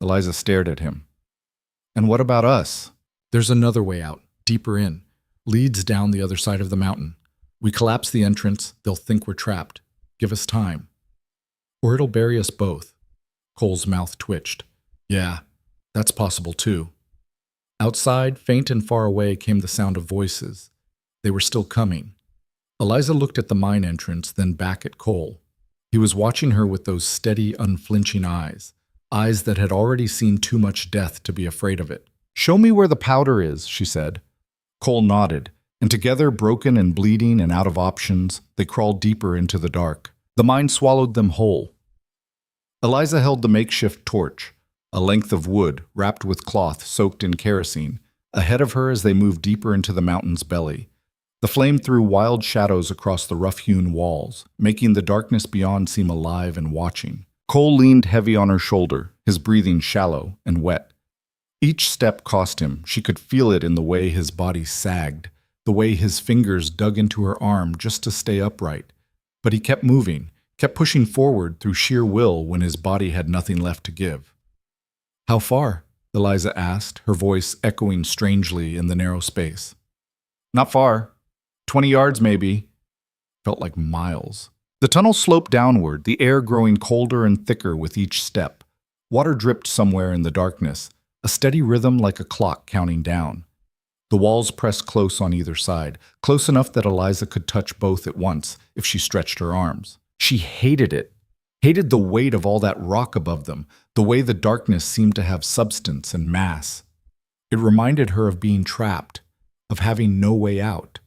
Eliza stared at him. "And what about us?" "There's another way out, deeper in. Leads down the other side of the mountain. We collapse the entrance, they'll think we're trapped. Give us time. Or it'll bury us both." Cole's mouth twitched. "Yeah, that's possible too." Outside, faint and far away, came the sound of voices. They were still coming. Eliza looked at the mine entrance, then back at Cole. He was watching her with those steady, unflinching eyes. Eyes that had already seen too much death to be afraid of it. "Show me where the powder is," she said. Cole nodded, and together, broken and bleeding and out of options, they crawled deeper into the dark. The mine swallowed them whole. Eliza held the makeshift torch, a length of wood wrapped with cloth soaked in kerosene, ahead of her as they moved deeper into the mountain's belly. The flame threw wild shadows across the rough-hewn walls, making the darkness beyond seem alive and watching. Cole leaned heavy on her shoulder, his breathing shallow and wet. Each step cost him. She could feel it in the way his body sagged, the way his fingers dug into her arm just to stay upright. But he kept moving, kept pushing forward through sheer will when his body had nothing left to give. "How far?" Eliza asked, her voice echoing strangely in the narrow space. "Not far. 20 yards, maybe." Felt like miles. The tunnel sloped downward, the air growing colder and thicker with each step. Water dripped somewhere in the darkness, a steady rhythm like a clock counting down. The walls pressed close on either side, close enough that Eliza could touch both at once if she stretched her arms. She hated it. Hated the weight of all that rock above them, the way the darkness seemed to have substance and mass. It reminded her of being trapped, of having no way out.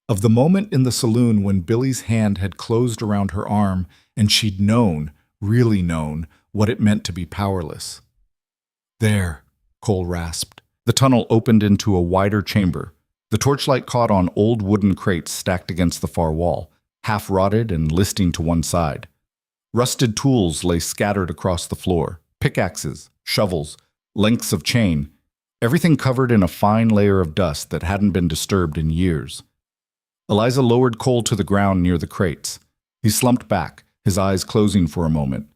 Of the moment in the saloon when Billy's hand had closed around her arm and she'd known, really known, what it meant to be powerless. "There," Cole rasped. The tunnel opened into a wider chamber. The torchlight caught on old wooden crates stacked against the far wall, half rotted and listing to one side. Rusted tools lay scattered across the floor, pickaxes, shovels, lengths of chain, everything covered in a fine layer of dust that hadn't been disturbed in years. Eliza lowered Cole to the ground near the crates. He slumped back, his eyes closing for a moment.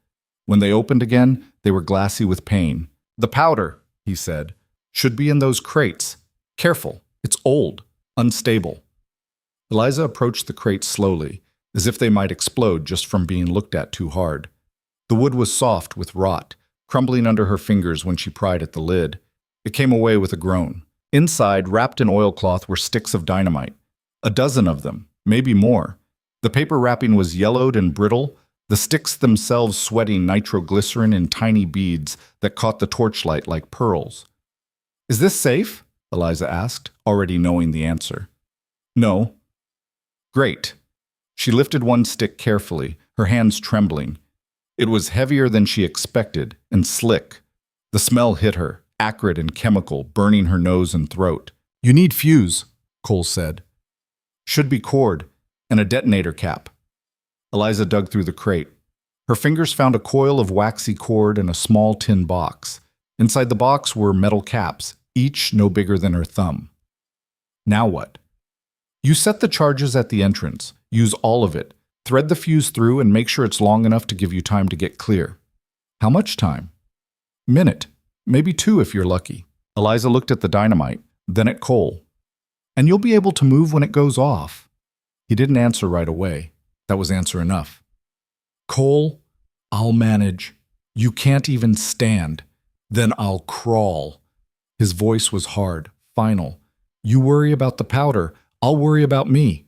When they opened again, they were glassy with pain. "The powder," he said, "should be in those crates. Careful, it's old, unstable." Eliza approached the crates slowly, as if they might explode just from being looked at too hard. The wood was soft with rot, crumbling under her fingers when she pried at the lid. It came away with a groan. Inside, wrapped in oilcloth, were sticks of dynamite. A dozen of them, maybe more. The paper wrapping was yellowed and brittle, the sticks themselves sweating nitroglycerin in tiny beads that caught the torchlight like pearls. "Is this safe?" Eliza asked, already knowing the answer. "No." "Great." She lifted one stick carefully, her hands trembling. It was heavier than she expected, and slick. The smell hit her, acrid and chemical, burning her nose and throat. "You need fuse," Cole said. "Should be cord, and a detonator cap." Eliza dug through the crate. Her fingers found a coil of waxy cord and a small tin box. Inside the box were metal caps, each no bigger than her thumb. "Now what?" "You set the charges at the entrance. Use all of it. Thread the fuse through and make sure it's long enough to give you time to get clear." "How much time?" "Minute. Maybe 2 if you're lucky." Eliza looked at the dynamite, then at Cole. "And you'll be able to move when it goes off." He didn't answer right away. That was answer enough. "Cole, I'll manage. You can't even stand. Then I'll crawl." His voice was hard, final. "You worry about the powder. I'll worry about me."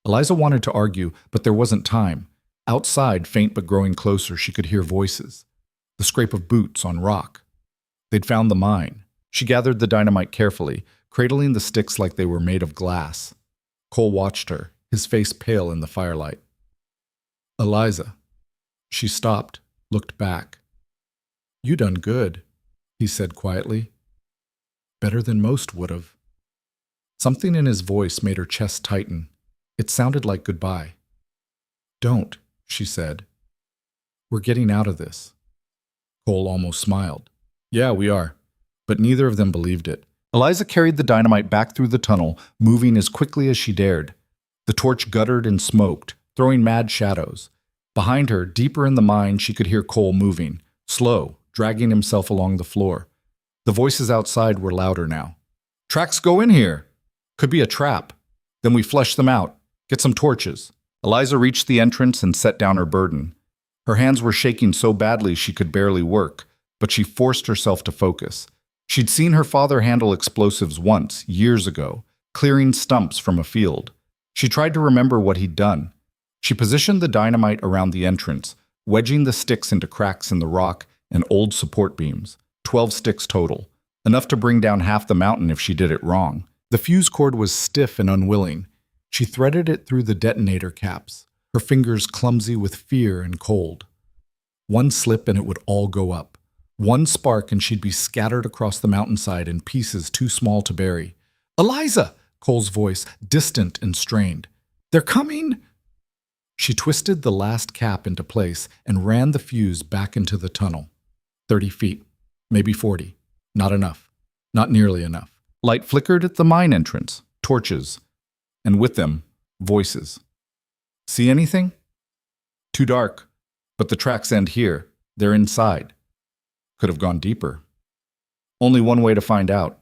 Eliza wanted to argue, but there wasn't time. Outside, faint but growing closer, she could hear voices. The scrape of boots on rock. They'd found the mine. She gathered the dynamite carefully, cradling the sticks like they were made of glass. Cole watched her, his face pale in the firelight. "Eliza." She stopped, looked back. "You done good," he said quietly. "Better than most would have." Something in his voice made her chest tighten. It sounded like goodbye. "Don't," she said. "We're getting out of this." Cole almost smiled. "Yeah, we are." But neither of them believed it. Eliza carried the dynamite back through the tunnel, moving as quickly as she dared. The torch guttered and smoked, throwing mad shadows. Behind her, deeper in the mine, she could hear Cole moving, slow, dragging himself along the floor. The voices outside were louder now. "Tracks go in here. Could be a trap. Then we flush them out. Get some torches." Eliza reached the entrance and set down her burden. Her hands were shaking so badly she could barely work, but she forced herself to focus. She'd seen her father handle explosives once, years ago, clearing stumps from a field. She tried to remember what he'd done. She positioned the dynamite around the entrance, wedging the sticks into cracks in the rock and old support beams. 12 sticks total, enough to bring down half the mountain if she did it wrong. The fuse cord was stiff and unwilling. She threaded it through the detonator caps, her fingers clumsy with fear and cold. One slip and it would all go up. One spark and she'd be scattered across the mountainside in pieces too small to bury. "Eliza!" Cole's voice, distant and strained. "They're coming!" She twisted the last cap into place and ran the fuse back into the tunnel. 30 feet, maybe 40. Not enough. Not nearly enough. Light flickered at the mine entrance. Torches. And with them, voices. "See anything?" "Too dark. But the tracks end here. They're inside." Could have gone deeper. Only one way to find out.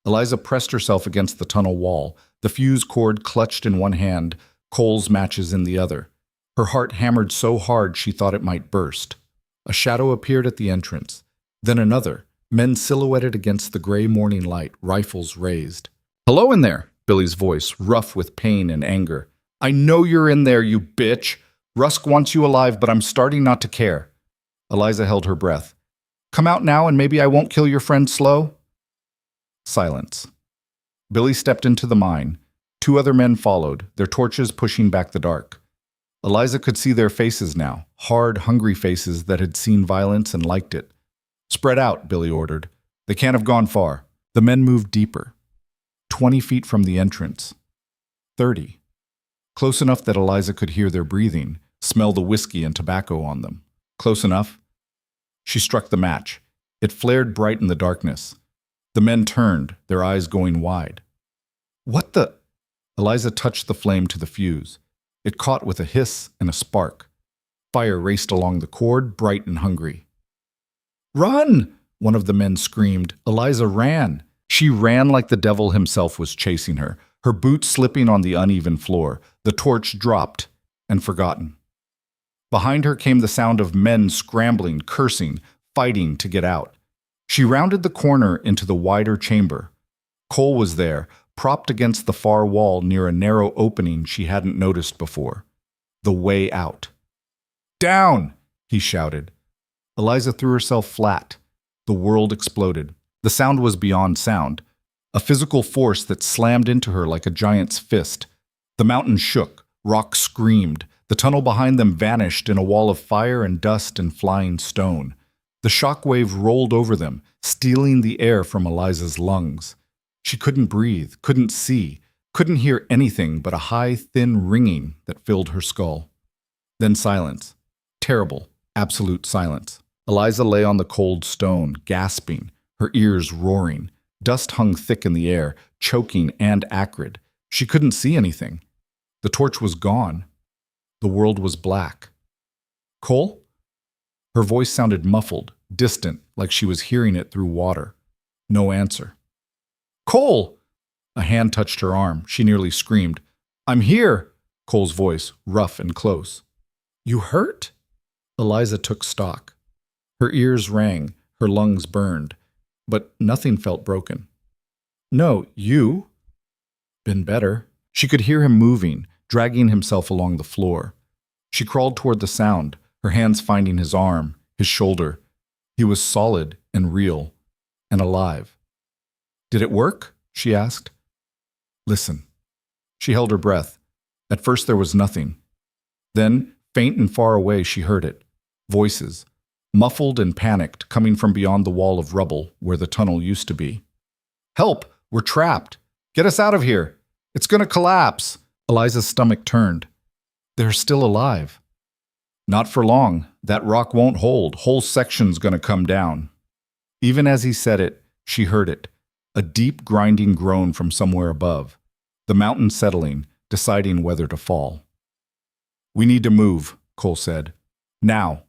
Eliza pressed herself against the tunnel wall, the fuse cord clutched in one hand, Cole's matches in the other. Her heart hammered so hard she thought it might burst. A shadow appeared at the entrance. Then another, men silhouetted against the gray morning light, rifles raised. "Hello in there," Billy's voice, rough with pain and anger. "I know you're in there, you bitch. Rusk wants you alive, but I'm starting not to care." Eliza held her breath. "Come out now and maybe I won't kill your friend slow." Silence. Billy stepped into the mine. 2 other men followed, their torches pushing back the dark. Eliza could see their faces now, hard, hungry faces that had seen violence and liked it. "Spread out," Billy ordered. "They can't have gone far." The men moved deeper. 20 feet from the entrance. 30. Close enough that Eliza could hear their breathing, smell the whiskey and tobacco on them. Close enough. She struck the match. It flared bright in the darkness. The men turned, their eyes going wide. "What the—" Eliza touched the flame to the fuse. It caught with a hiss and a spark. Fire raced along the cord, bright and hungry. "Run!" one of the men screamed. Eliza ran. She ran like the devil himself was chasing her, her boots slipping on the uneven floor. The torch dropped and forgotten. Behind her came the sound of men scrambling, cursing, fighting to get out. She rounded the corner into the wider chamber. Cole was there, propped against the far wall near a narrow opening she hadn't noticed before. The way out. "Down!" he shouted. Eliza threw herself flat. The world exploded. The sound was beyond sound. A physical force that slammed into her like a giant's fist. The mountain shook. Rocks screamed. The tunnel behind them vanished in a wall of fire and dust and flying stone. The shockwave rolled over them, stealing the air from Eliza's lungs. She couldn't breathe, couldn't see, couldn't hear anything but a high, thin ringing that filled her skull. Then silence. Terrible, absolute silence. Eliza lay on the cold stone, gasping, her ears roaring. Dust hung thick in the air, choking and acrid. She couldn't see anything. The torch was gone. The world was black. "Cole?" Her voice sounded muffled, distant, like she was hearing it through water. No answer. "Cole!" A hand touched her arm. She nearly screamed. "I'm here!" Cole's voice, rough and close. "You hurt?" Eliza took stock. Her ears rang, her lungs burned, but nothing felt broken. "No, you?" "Been better." She could hear him moving, dragging himself along the floor. She crawled toward the sound, her hands finding his arm, his shoulder. He was solid and real and alive. "Did it work?" she asked. "Listen." She held her breath. At first there was nothing. Then, faint and far away, she heard it. Voices, muffled and panicked, coming from beyond the wall of rubble where the tunnel used to be. "Help! We're trapped! Get us out of here! It's gonna collapse!" Eliza's stomach turned. "They're still alive." "Not for long. That rock won't hold. Whole section's gonna come down." Even as he said it, she heard it. A deep, grinding groan from somewhere above. The mountain settling, deciding whether to fall. "We need to move," Cole said. "Now."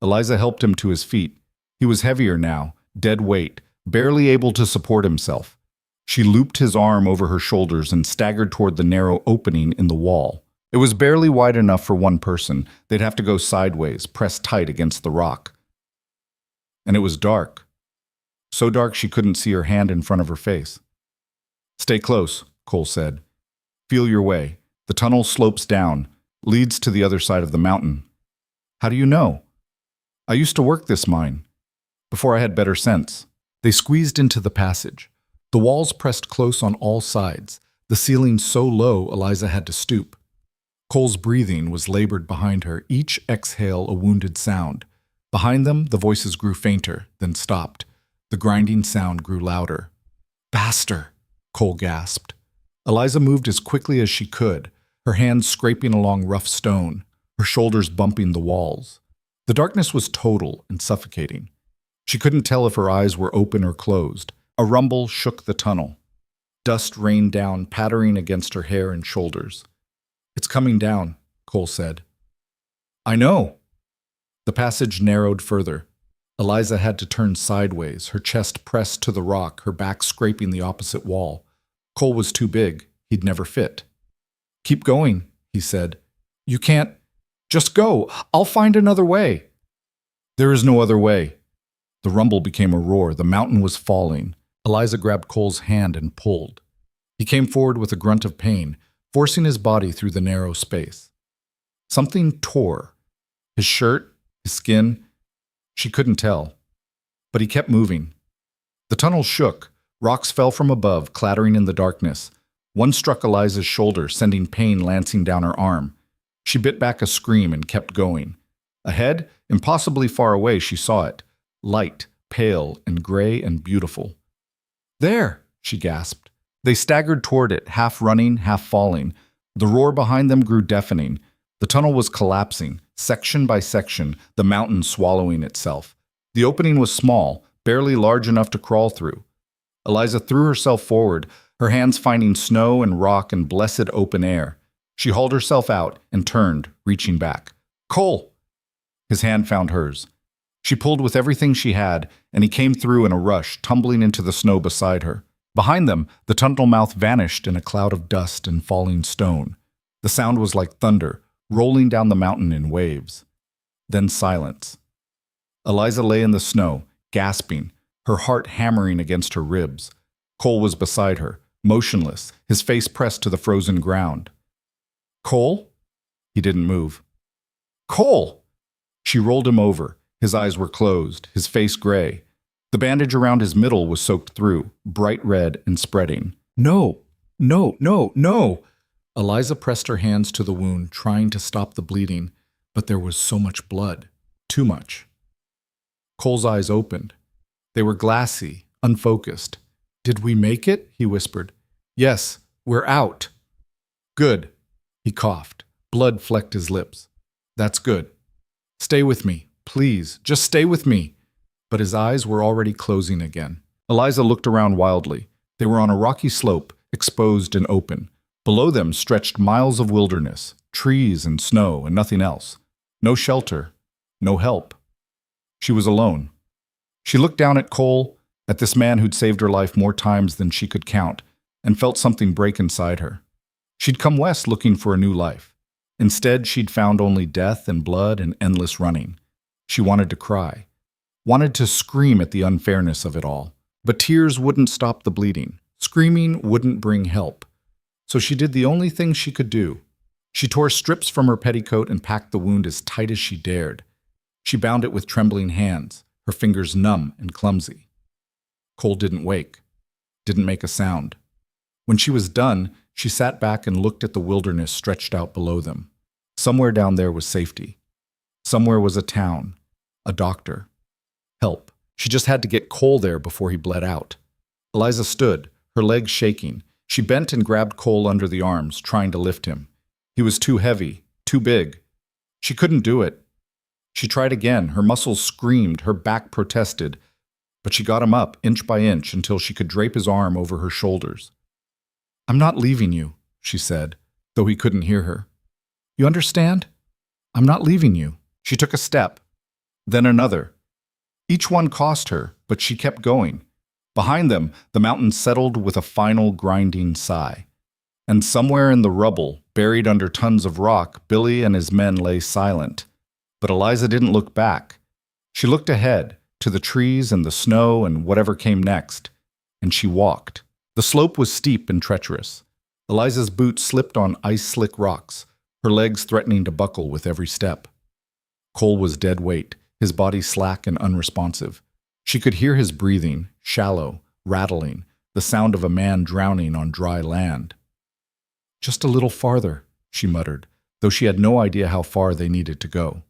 Eliza helped him to his feet. He was heavier now, dead weight, barely able to support himself. She looped his arm over her shoulders and staggered toward the narrow opening in the wall. It was barely wide enough for one person. They'd have to go sideways, pressed tight against the rock. And it was dark. So dark she couldn't see her hand in front of her face. "Stay close," Cole said. "Feel your way. The tunnel slopes down, leads to the other side of the mountain." "How do you know?" "I used to work this mine, before I had better sense." They squeezed into the passage. The walls pressed close on all sides, the ceiling so low Eliza had to stoop. Cole's breathing was labored behind her, each exhale a wounded sound. Behind them, the voices grew fainter, then stopped. The grinding sound grew louder. "Faster!" Cole gasped. Eliza moved as quickly as she could, her hands scraping along rough stone, her shoulders bumping the walls. The darkness was total and suffocating. She couldn't tell if her eyes were open or closed. A rumble shook the tunnel. Dust rained down, pattering against her hair and shoulders. "It's coming down," Cole said. "I know." The passage narrowed further. Eliza had to turn sideways, her chest pressed to the rock, her back scraping the opposite wall. Cole was too big. He'd never fit. "Keep going," he said. "You can't. Just go. I'll find another way." "There is no other way." The rumble became a roar. The mountain was falling. Eliza grabbed Cole's hand and pulled. He came forward with a grunt of pain, forcing his body through the narrow space. Something tore. His shirt, his skin. She couldn't tell. But he kept moving. The tunnel shook. Rocks fell from above, clattering in the darkness. One struck Eliza's shoulder, sending pain lancing down her arm. She bit back a scream and kept going. Ahead, impossibly far away, she saw it. Light, pale, and gray and beautiful. "There!" she gasped. They staggered toward it, half running, half falling. The roar behind them grew deafening. The tunnel was collapsing, section by section, the mountain swallowing itself. The opening was small, barely large enough to crawl through. Eliza threw herself forward, her hands finding snow and rock and blessed open air. She hauled herself out and turned, reaching back. "Cole!" His hand found hers. She pulled with everything she had, and he came through in a rush, tumbling into the snow beside her. Behind them, the tunnel mouth vanished in a cloud of dust and falling stone. The sound was like thunder, rolling down the mountain in waves. Then silence. Eliza lay in the snow, gasping, her heart hammering against her ribs. Cole was beside her, motionless, his face pressed to the frozen ground. "Cole?" He didn't move. "Cole!" She rolled him over. His eyes were closed, his face gray. The bandage around his middle was soaked through, bright red and spreading. "No, no, no, no!" Eliza pressed her hands to the wound, trying to stop the bleeding, but there was so much blood. Too much. Cole's eyes opened. They were glassy, unfocused. "Did we make it?" he whispered. "Yes, we're out." "Good." He coughed. Blood flecked his lips. "That's good. Stay with me. Please, just stay with me." But his eyes were already closing again. Eliza looked around wildly. They were on a rocky slope, exposed and open. Below them stretched miles of wilderness, trees and snow and nothing else. No shelter, no help. She was alone. She looked down at Cole, at this man who'd saved her life more times than she could count, and felt something break inside her. She'd come west looking for a new life. Instead, she'd found only death and blood and endless running. She wanted to cry, wanted to scream at the unfairness of it all. But tears wouldn't stop the bleeding. Screaming wouldn't bring help. So she did the only thing she could do. She tore strips from her petticoat and packed the wound as tight as she dared. She bound it with trembling hands, her fingers numb and clumsy. Cole didn't wake, didn't make a sound. When she was done, she sat back and looked at the wilderness stretched out below them. Somewhere down there was safety. Somewhere was a town, a doctor, help. She just had to get Cole there before he bled out. Eliza stood, her legs shaking. She bent and grabbed Cole under the arms, trying to lift him. He was too heavy, too big. She couldn't do it. She tried again. Her muscles screamed, her back protested. But she got him up, inch by inch, until she could drape his arm over her shoulders. "I'm not leaving you," she said, though he couldn't hear her. "You understand? I'm not leaving you." She took a step, then another. Each one cost her, but she kept going. Behind them, the mountain settled with a final grinding sigh. And somewhere in the rubble, buried under tons of rock, Billy and his men lay silent. But Eliza didn't look back. She looked ahead, to the trees and the snow and whatever came next. And she walked. The slope was steep and treacherous. Eliza's boots slipped on ice-slick rocks, her legs threatening to buckle with every step. Cole was dead weight, his body slack and unresponsive. She could hear his breathing, shallow, rattling, the sound of a man drowning on dry land. "Just a little farther," she muttered, though she had no idea how far they needed to go.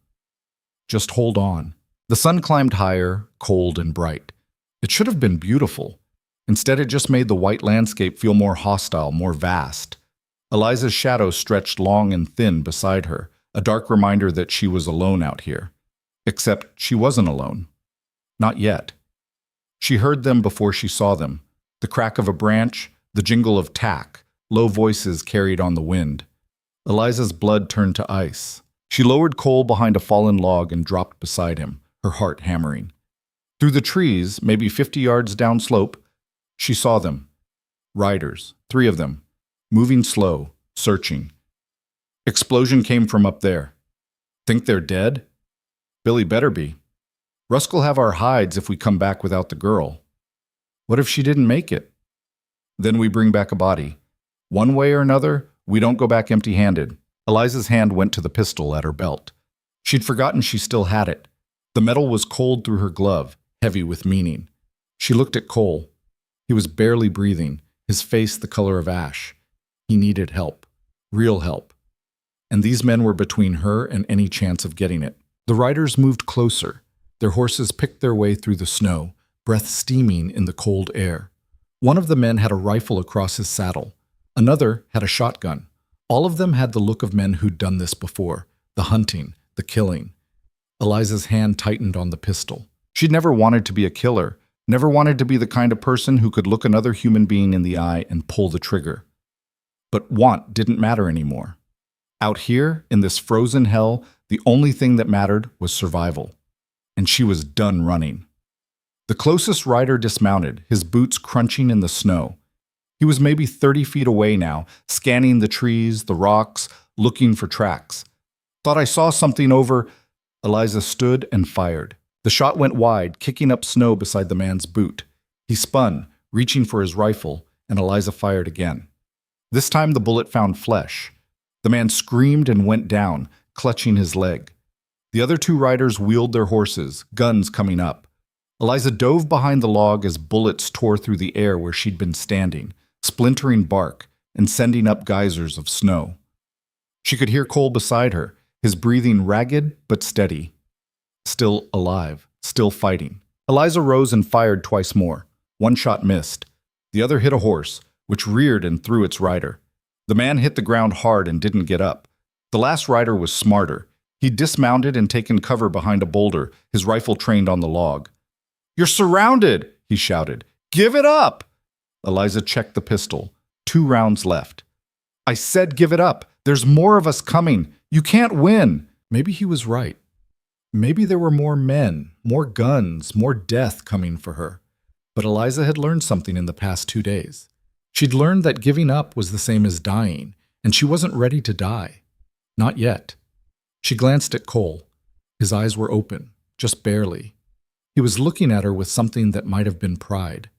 Just hold on. The sun climbed higher, cold and bright. It should have been beautiful. Instead, it just made the white landscape feel more hostile, more vast. Eliza's shadow stretched long and thin beside her, a dark reminder that she was alone out here. Except she wasn't alone. Not yet. She heard them before she saw them. The crack of a branch, the jingle of tack, low voices carried on the wind. Eliza's blood turned to ice. She lowered Cole behind a fallen log and dropped beside him, her heart hammering. Through the trees, maybe 50 yards downslope, she saw them. Riders, 3 of them, moving slow, searching. Explosion came from up there. Think they're dead? Billy better be. Rusk'll have our hides if we come back without the girl. What if she didn't make it? Then we bring back a body. One way or another, we don't go back empty-handed. Eliza's hand went to the pistol at her belt. She'd forgotten she still had it. The metal was cold through her glove, heavy with meaning. She looked at Cole. He was barely breathing, his face the color of ash. He needed help. Real help. And these men were between her and any chance of getting it. The riders moved closer. Their horses picked their way through the snow, breath steaming in the cold air. One of the men had a rifle across his saddle. Another had a shotgun. All of them had the look of men who'd done this before, the hunting, the killing. Eliza's hand tightened on the pistol. She'd never wanted to be a killer, never wanted to be the kind of person who could look another human being in the eye and pull the trigger. But want didn't matter anymore. Out here, in this frozen hell, the only thing that mattered was survival. And she was done running. The closest rider dismounted, his boots crunching in the snow. He was maybe 30 feet away now, scanning the trees, the rocks, looking for tracks. Thought I saw something over. Eliza stood and fired. The shot went wide, kicking up snow beside the man's boot. He spun, reaching for his rifle, and Eliza fired again. This time the bullet found flesh. The man screamed and went down, clutching his leg. The other 2 riders wheeled their horses, guns coming up. Eliza dove behind the log as bullets tore through the air where she'd been standing, splintering bark and sending up geysers of snow. She could hear Cole beside her, his breathing ragged but steady. Still alive, still fighting. Eliza rose and fired twice more. One shot missed. The other hit a horse, which reared and threw its rider. The man hit the ground hard and didn't get up. The last rider was smarter. He dismounted and taken cover behind a boulder, his rifle trained on the log. "You're surrounded!" he shouted. "Give it up!" Eliza checked the pistol. 2 rounds left. "I said give it up. There's more of us coming. You can't win." Maybe he was right. Maybe there were more men, more guns, more death coming for her. But Eliza had learned something in the past 2 days. She'd learned that giving up was the same as dying, and she wasn't ready to die. Not yet. She glanced at Cole. His eyes were open, just barely. He was looking at her with something that might have been pride.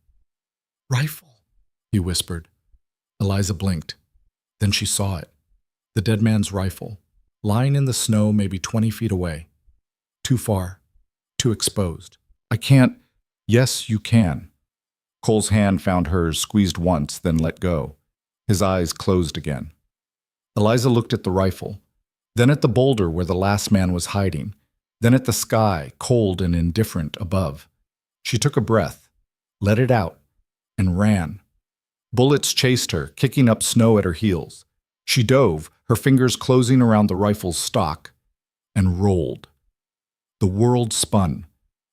"Rifle," he whispered. Eliza blinked. Then she saw it. The dead man's rifle, lying in the snow maybe 20 feet away. Too far. Too exposed. "I can't." "Yes, you can." Cole's hand found hers, squeezed once, then let go. His eyes closed again. Eliza looked at the rifle, then at the boulder where the last man was hiding, then at the sky, cold and indifferent, above. She took a breath, let it out, and ran. Bullets chased her, kicking up snow at her heels. She dove, her fingers closing around the rifle's stock, and rolled. The world spun.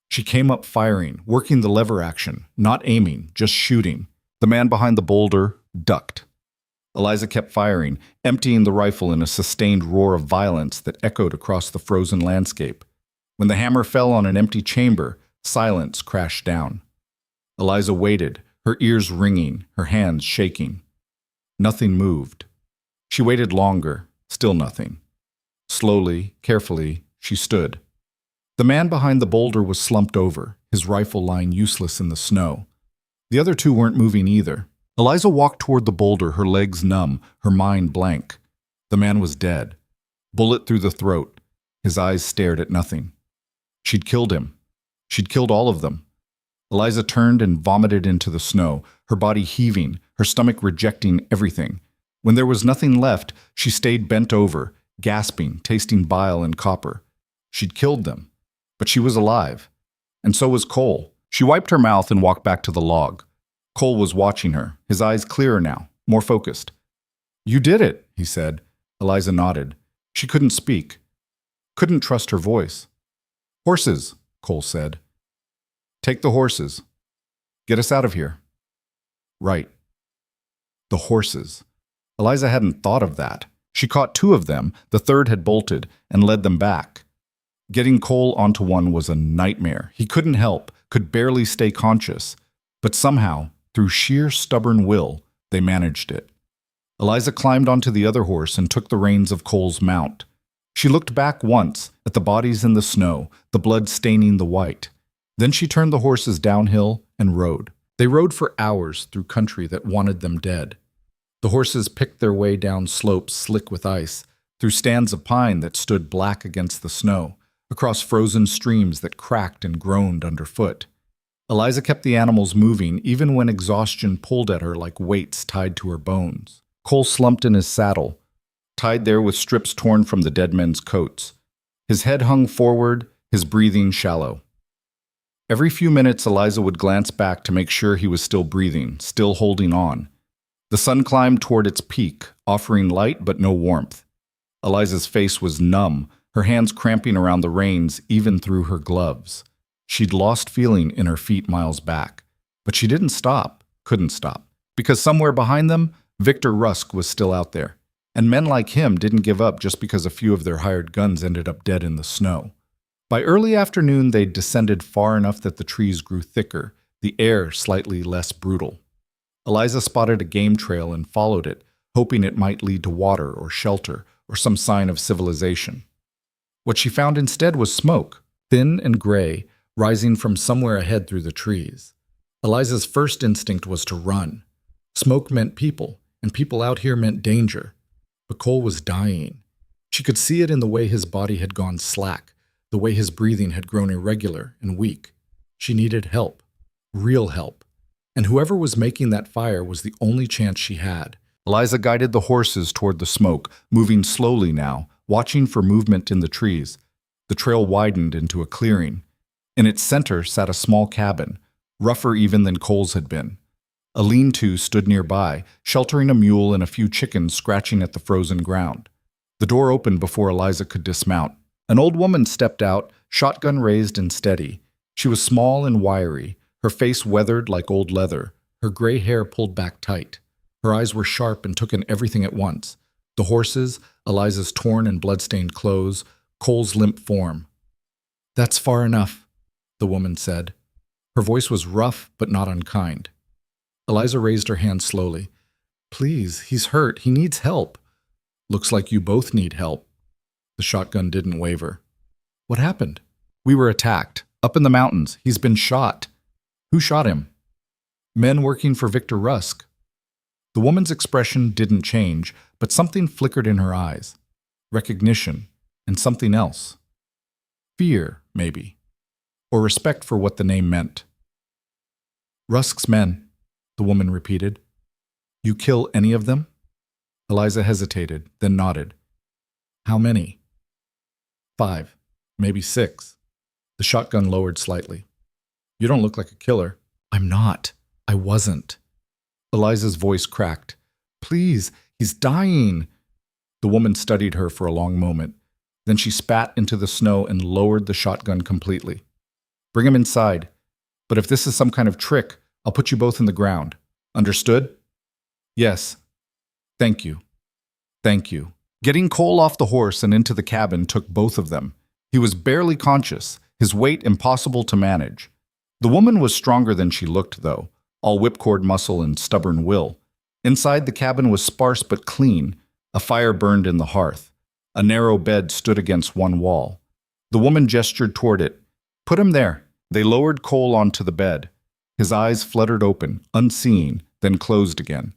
She came up firing, working the lever action, not aiming, just shooting. The man behind the boulder ducked. Eliza kept firing, emptying the rifle in a sustained roar of violence that echoed across the frozen landscape. When the hammer fell on an empty chamber, silence crashed down. Eliza waited, her ears ringing, her hands shaking. Nothing moved. She waited longer, still nothing. Slowly, carefully, she stood. The man behind the boulder was slumped over, his rifle lying useless in the snow. The other 2 weren't moving either. Eliza walked toward the boulder, her legs numb, her mind blank. The man was dead. Bullet through the throat. His eyes stared at nothing. She'd killed him. She'd killed all of them. Eliza turned and vomited into the snow, her body heaving, her stomach rejecting everything. When there was nothing left, she stayed bent over, gasping, tasting bile and copper. She'd killed them, but she was alive. And so was Cole. She wiped her mouth and walked back to the log. Cole was watching her, his eyes clearer now, more focused. "You did it," he said. Eliza nodded. She couldn't speak. Couldn't trust her voice. "Horses," Cole said. "Take the horses. Get us out of here." Right. The horses. Eliza hadn't thought of that. She caught two of them, the third had bolted, and led them back. Getting Cole onto one was a nightmare. He couldn't help, could barely stay conscious. But somehow, through sheer stubborn will, they managed it. Eliza climbed onto the other horse and took the reins of Cole's mount. She looked back once at the bodies in the snow, the blood staining the white. Then she turned the horses downhill and rode. They rode for hours through country that wanted them dead. The horses picked their way down slopes slick with ice, through stands of pine that stood black against the snow, across frozen streams that cracked and groaned underfoot. Eliza kept the animals moving even when exhaustion pulled at her like weights tied to her bones. Cole slumped in his saddle, tied there with strips torn from the dead men's coats. His head hung forward, his breathing shallow. Every few minutes, Eliza would glance back to make sure he was still breathing, still holding on. The sun climbed toward its peak, offering light but no warmth. Eliza's face was numb, her hands cramping around the reins even through her gloves. She'd lost feeling in her feet miles back. But she didn't stop, couldn't stop, because somewhere behind them, Victor Rusk was still out there. And men like him didn't give up just because a few of their hired guns ended up dead in the snow. By early afternoon, they'd descended far enough that the trees grew thicker, the air slightly less brutal. Eliza spotted a game trail and followed it, hoping it might lead to water or shelter or some sign of civilization. What she found instead was smoke, thin and gray, rising from somewhere ahead through the trees. Eliza's first instinct was to run. Smoke meant people, and people out here meant danger. But Cole was dying. She could see it in the way his body had gone slack, the way his breathing had grown irregular and weak. She needed help, real help. And whoever was making that fire was the only chance she had. Eliza guided the horses toward the smoke, moving slowly now, watching for movement in the trees. The trail widened into a clearing. In its center sat a small cabin, rougher even than Cole's had been. A lean-to stood nearby, sheltering a mule and a few chickens scratching at the frozen ground. The door opened before Eliza could dismount. An old woman stepped out, shotgun raised and steady. She was small and wiry, her face weathered like old leather, her gray hair pulled back tight. Her eyes were sharp and took in everything at once. The horses, Eliza's torn and blood-stained clothes, Cole's limp form. "That's far enough," the woman said. Her voice was rough but not unkind. Eliza raised her hand slowly. "Please, he's hurt. He needs help." "Looks like you both need help." The shotgun didn't waver. "What happened?" "We were attacked. Up in the mountains. He's been shot." "Who shot him?" "Men working for Victor Rusk." The woman's expression didn't change, but something flickered in her eyes. Recognition, and something else. Fear, maybe. Or respect for what the name meant. "Rusk's men," the woman repeated. "You kill any of them?" Eliza hesitated, then nodded. "How many?" "5, maybe 6. The shotgun lowered slightly. "You don't look like a killer." "I'm not. I wasn't." Eliza's voice cracked. "Please, he's dying." The woman studied her for a long moment. Then she spat into the snow and lowered the shotgun completely. "Bring him inside. But if this is some kind of trick, I'll put you both in the ground. Understood?" "Yes. Thank you. Thank you." Getting Cole off the horse and into the cabin took both of them. He was barely conscious, his weight impossible to manage. The woman was stronger than she looked, though, all whipcord muscle and stubborn will. Inside, the cabin was sparse but clean. A fire burned in the hearth. A narrow bed stood against one wall. The woman gestured toward it. "Put him there." They lowered Cole onto the bed. His eyes fluttered open, unseeing, then closed again.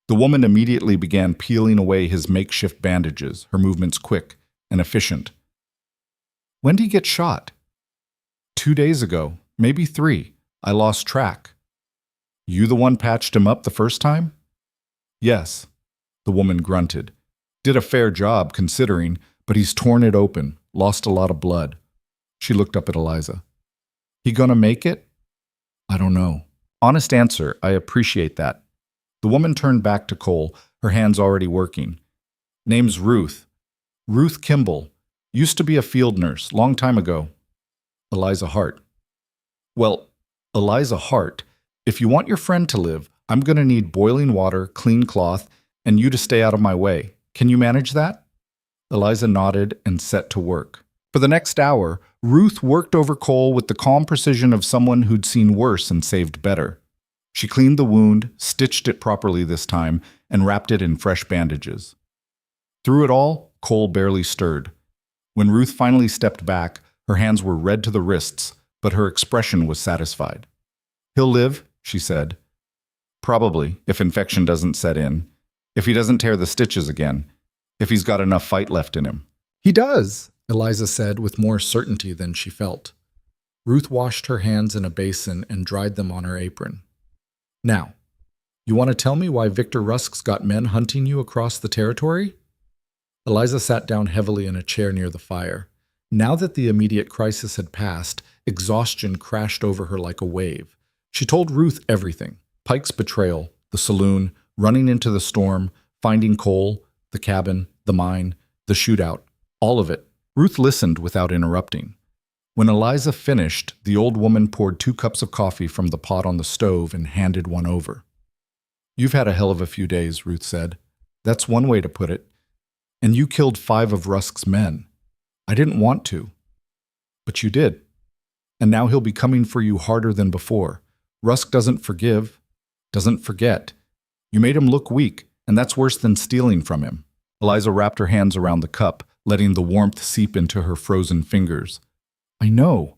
The woman immediately began peeling away his makeshift bandages, her movements quick and efficient. "When did he get shot?" 2 days ago, maybe 3. I lost track." "You the one patched him up the first time?" "Yes," the woman grunted. Did a fair job, considering, but he's torn it open, lost a lot of blood. She looked up at Eliza. He gonna make it? I don't know. Honest answer, I appreciate that. The woman turned back to Cole, her hands already working. Name's Ruth. Ruth Kimball. Used to be a field nurse, long time ago. Eliza Hart. Well, Eliza Hart, if you want your friend to live, I'm gonna need boiling water, clean cloth, and you to stay out of my way. Can you manage that? Eliza nodded and set to work. For the next hour, Ruth worked over Cole with the calm precision of someone who'd seen worse and saved better. She cleaned the wound, stitched it properly this time, and wrapped it in fresh bandages. Through it all, Cole barely stirred. When Ruth finally stepped back, her hands were red to the wrists, but her expression was satisfied. He'll live, she said. Probably, if infection doesn't set in. If he doesn't tear the stitches again. If he's got enough fight left in him. He does, Eliza said with more certainty than she felt. Ruth washed her hands in a basin and dried them on her apron. Now, you want to tell me why Victor Rusk's got men hunting you across the territory? Eliza sat down heavily in a chair near the fire. Now that the immediate crisis had passed, exhaustion crashed over her like a wave. She told Ruth everything. Pike's betrayal, the saloon, running into the storm, finding Cole, the cabin, the mine, the shootout, all of it. Ruth listened without interrupting. When Eliza finished, the old woman poured 2 cups of coffee from the pot on the stove and handed one over. You've had a hell of a few days, Ruth said. That's one way to put it. And you killed 5 of Rusk's men. I didn't want to. But you did. And now he'll be coming for you harder than before. Rusk doesn't forgive, doesn't forget. You made him look weak, and that's worse than stealing from him. Eliza wrapped her hands around the cup, letting the warmth seep into her frozen fingers. I know.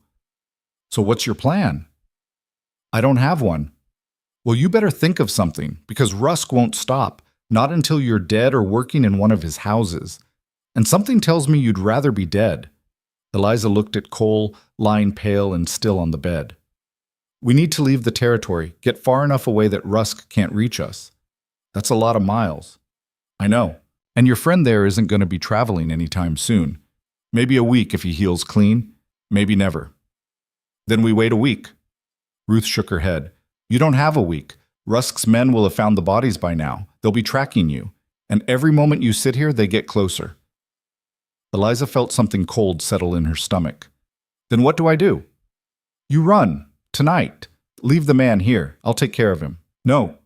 So what's your plan? I don't have one. Well, you better think of something, because Rusk won't stop, not until you're dead or working in one of his houses. And something tells me you'd rather be dead. Eliza looked at Cole, lying pale and still on the bed. We need to leave the territory, get far enough away that Rusk can't reach us. That's a lot of miles. I know. And your friend there isn't going to be traveling anytime soon. Maybe a week if he heals clean. Maybe never. Then we wait a week. Ruth shook her head. You don't have a week. Rusk's men will have found the bodies by now. They'll be tracking you. And every moment you sit here, they get closer. Eliza felt something cold settle in her stomach. Then what do I do? You run. Tonight. Leave the man here. I'll take care of him. No.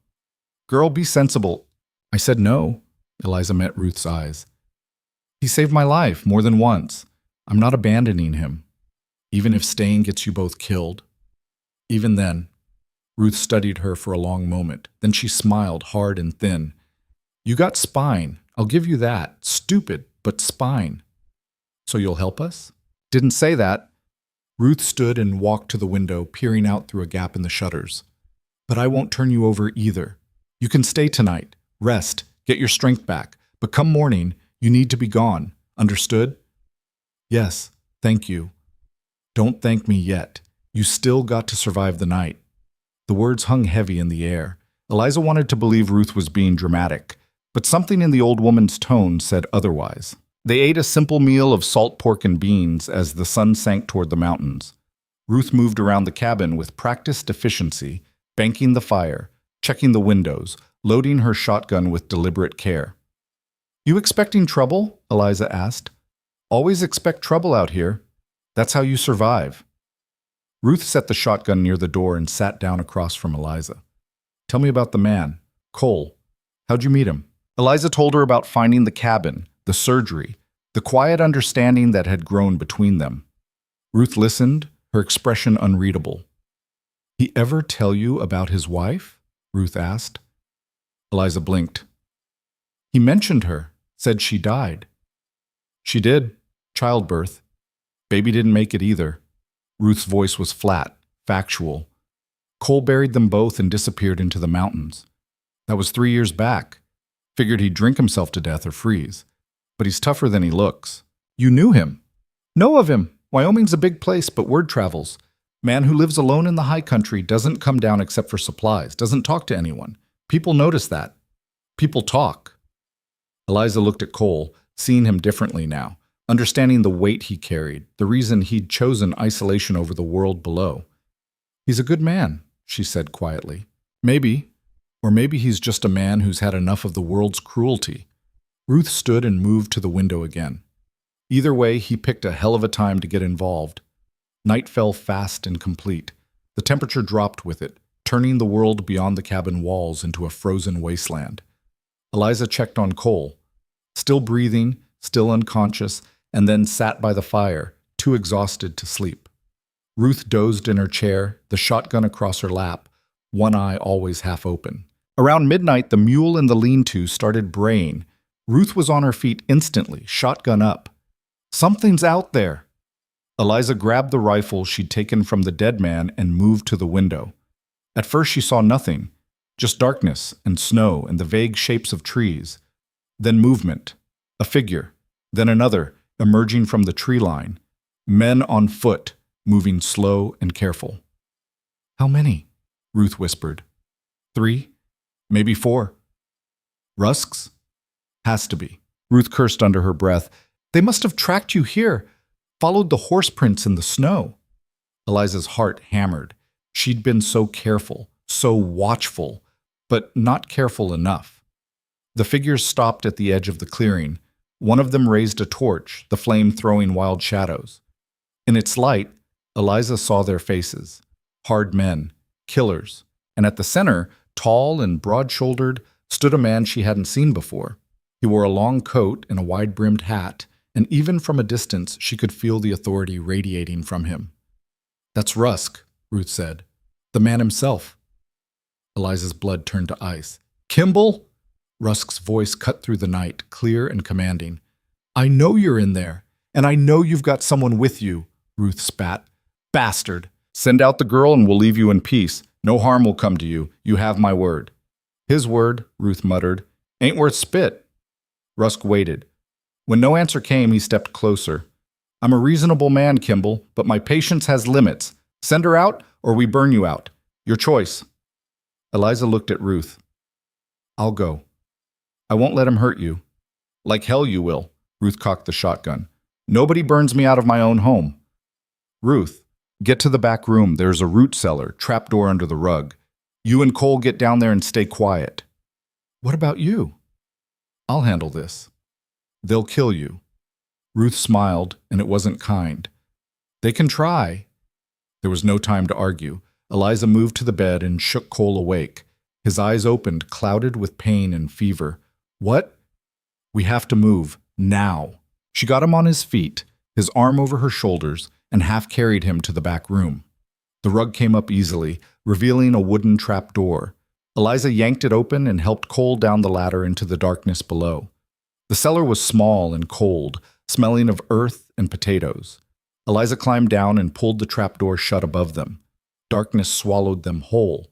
Girl, be sensible. I said no. Eliza met Ruth's eyes. He saved my life more than once. I'm not abandoning him. Even if staying gets you both killed. Even then. Ruth studied her for a long moment. Then she smiled hard and thin. You got spine. I'll give you that. Stupid, but spine. So you'll help us? Didn't say that. Ruth stood and walked to the window, peering out through a gap in the shutters. But I won't turn you over either. You can stay tonight. Rest. Get your strength back. But come morning, you need to be gone. Understood? Yes, thank you. Don't thank me yet. You still got to survive the night. The words hung heavy in the air. Eliza wanted to believe Ruth was being dramatic, but something in the old woman's tone said otherwise. They ate a simple meal of salt pork and beans as the sun sank toward the mountains. Ruth moved around the cabin with practiced efficiency, banking the fire, checking the windows, loading her shotgun with deliberate care. You expecting trouble? Eliza asked. Always expect trouble out here. That's how you survive. Ruth set the shotgun near the door and sat down across from Eliza. Tell me about the man, Cole. How'd you meet him? Eliza told her about finding the cabin, the surgery, the quiet understanding that had grown between them. Ruth listened, her expression unreadable. He ever tell you about his wife? Ruth asked. Eliza blinked. He mentioned her, said she died. She did. Childbirth. Baby didn't make it either. Ruth's voice was flat, factual. Cole buried them both and disappeared into the mountains. That was 3 years back. Figured he'd drink himself to death or freeze. But he's tougher than he looks. You knew him. Know of him. Wyoming's a big place, but word travels. Man who lives alone in the high country doesn't come down except for supplies, doesn't talk to anyone. People notice that. People talk. Eliza looked at Cole, seeing him differently now, understanding the weight he carried, the reason he'd chosen isolation over the world below. "He's a good man," she said quietly. "Maybe. Or maybe he's just a man who's had enough of the world's cruelty." Ruth stood and moved to the window again. Either way, he picked a hell of a time to get involved. Night fell fast and complete. The temperature dropped with it, turning the world beyond the cabin walls into a frozen wasteland. Eliza checked on Cole, still breathing, still unconscious, and then sat by the fire, too exhausted to sleep. Ruth dozed in her chair, the shotgun across her lap, one eye always half open. Around midnight, the mule in the lean-to started braying. Ruth was on her feet instantly, shotgun up. "Something's out there." Eliza grabbed the rifle she'd taken from the dead man and moved to the window. At first she saw nothing, just darkness and snow and the vague shapes of trees. Then movement, a figure, then another, emerging from the tree line. Men on foot, moving slow and careful. "How many?" Ruth whispered. "3, maybe 4. "Rusks?" "Has to be." Ruth cursed under her breath. "They must have tracked you here, followed the horse prints in the snow." Eliza's heart hammered. She'd been so careful, so watchful, but not careful enough. The figures stopped at the edge of the clearing. One of them raised a torch, the flame throwing wild shadows. In its light, Eliza saw their faces. Hard men, killers. And at the center, tall and broad-shouldered, stood a man she hadn't seen before. He wore a long coat and a wide-brimmed hat, and even from a distance she could feel the authority radiating from him. "That's Rusk," Ruth said. "The man himself." Eliza's blood turned to ice. "Kimball?" Rusk's voice cut through the night, clear and commanding. "I know you're in there, and I know you've got someone with you," Ruth spat. "Bastard! Send out the girl and we'll leave you in peace. No harm will come to you. You have my word." "His word," Ruth muttered. "Ain't worth spit." Rusk waited. When no answer came, he stepped closer. "I'm a reasonable man, Kimball, but my patience has limits. Send her out, or we burn you out. Your choice." Eliza looked at Ruth. "I'll go. I won't let him hurt you." "Like hell you will." Ruth cocked the shotgun. "Nobody burns me out of my own home." "Ruth, get to the back room. There's a root cellar, trapdoor under the rug. You and Cole get down there and stay quiet." "What about you?" "I'll handle this." "They'll kill you." Ruth smiled, and it wasn't kind. "They can try." There was no time to argue. Eliza moved to the bed and shook Cole awake. His eyes opened, clouded with pain and fever. "What?" "We have to move. Now." She got him on his feet, his arm over her shoulders, and half carried him to the back room. The rug came up easily, revealing a wooden trap door. Eliza yanked it open and helped Cole down the ladder into the darkness below. The cellar was small and cold, smelling of earth and potatoes. Eliza climbed down and pulled the trapdoor shut above them. Darkness swallowed them whole.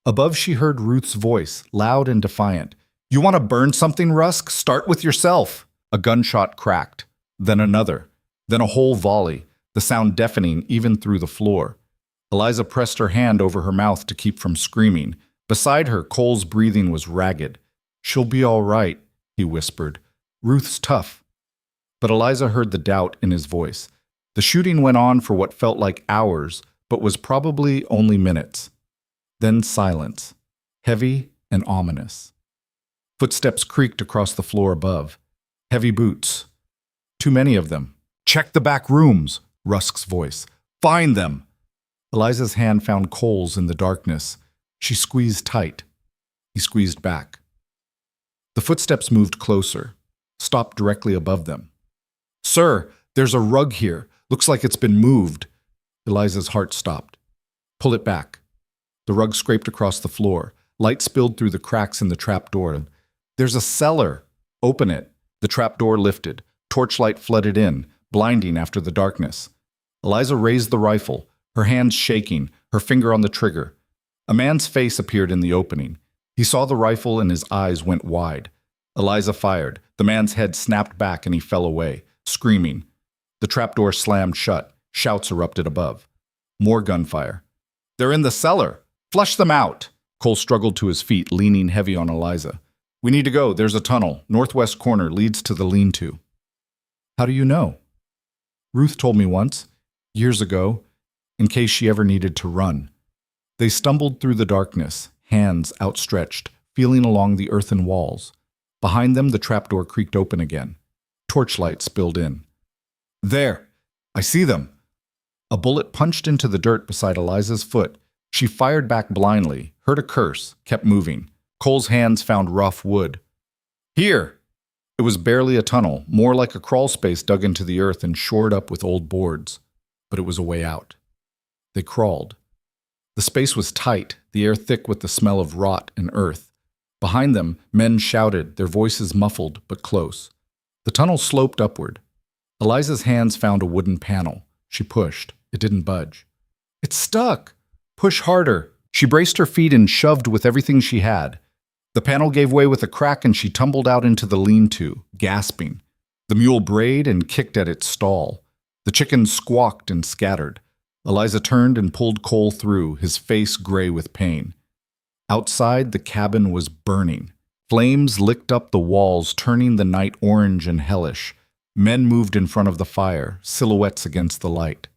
Above she heard Ruth's voice, loud and defiant. "You want to burn something, Rusk? Start with yourself." A gunshot cracked, then another, then a whole volley, the sound deafening even through the floor. Eliza pressed her hand over her mouth to keep from screaming. Beside her, Cole's breathing was ragged. "She'll be all right," he whispered. "Ruth's tough." But Eliza heard the doubt in his voice. The shooting went on for what felt like hours, but was probably only minutes. Then silence, heavy and ominous. Footsteps creaked across the floor above. Heavy boots. Too many of them. "Check the back rooms," Rusk's voice. "Find them." Eliza's hand found Cole's in the darkness. She squeezed tight. He squeezed back. The footsteps moved closer, stopped directly above them. "Sir, there's a rug here. Looks like it's been moved." Eliza's heart stopped. "Pull it back." The rug scraped across the floor. Light spilled through the cracks in the trap door. "There's a cellar." "Open it." The trap door lifted. Torchlight flooded in, blinding after the darkness. Eliza raised the rifle, her hands shaking, her finger on the trigger. A man's face appeared in the opening. He saw the rifle and his eyes went wide. Eliza fired. The man's head snapped back and he fell away, screaming. The trapdoor slammed shut. Shouts erupted above. More gunfire. "They're in the cellar! Flush them out!" Cole struggled to his feet, leaning heavy on Eliza. We need to go. There's a tunnel. Northwest corner leads to the lean-to. How do you know? Ruth told me once, years ago, in case she ever needed to run. They stumbled through the darkness, hands outstretched, feeling along the earthen walls. Behind them, the trapdoor creaked open again. Torchlight spilled in. There! I see them! A bullet punched into the dirt beside Eliza's foot. She fired back blindly, heard a curse, kept moving. Cole's hands found rough wood. Here! It was barely a tunnel, more like a crawl space dug into the earth and shored up with old boards. But it was a way out. They crawled. The space was tight, the air thick with the smell of rot and earth. Behind them, men shouted, their voices muffled but close. The tunnel sloped upward. Eliza's hands found a wooden panel. She pushed. It didn't budge. It's stuck! Push harder! She braced her feet and shoved with everything she had. The panel gave way with a crack and she tumbled out into the lean-to, gasping. The mule brayed and kicked at its stall. The chickens squawked and scattered. Eliza turned and pulled Cole through, his face gray with pain. Outside, the cabin was burning. Flames licked up the walls, turning the night orange and hellish. Men moved in front of the fire, silhouettes against the light.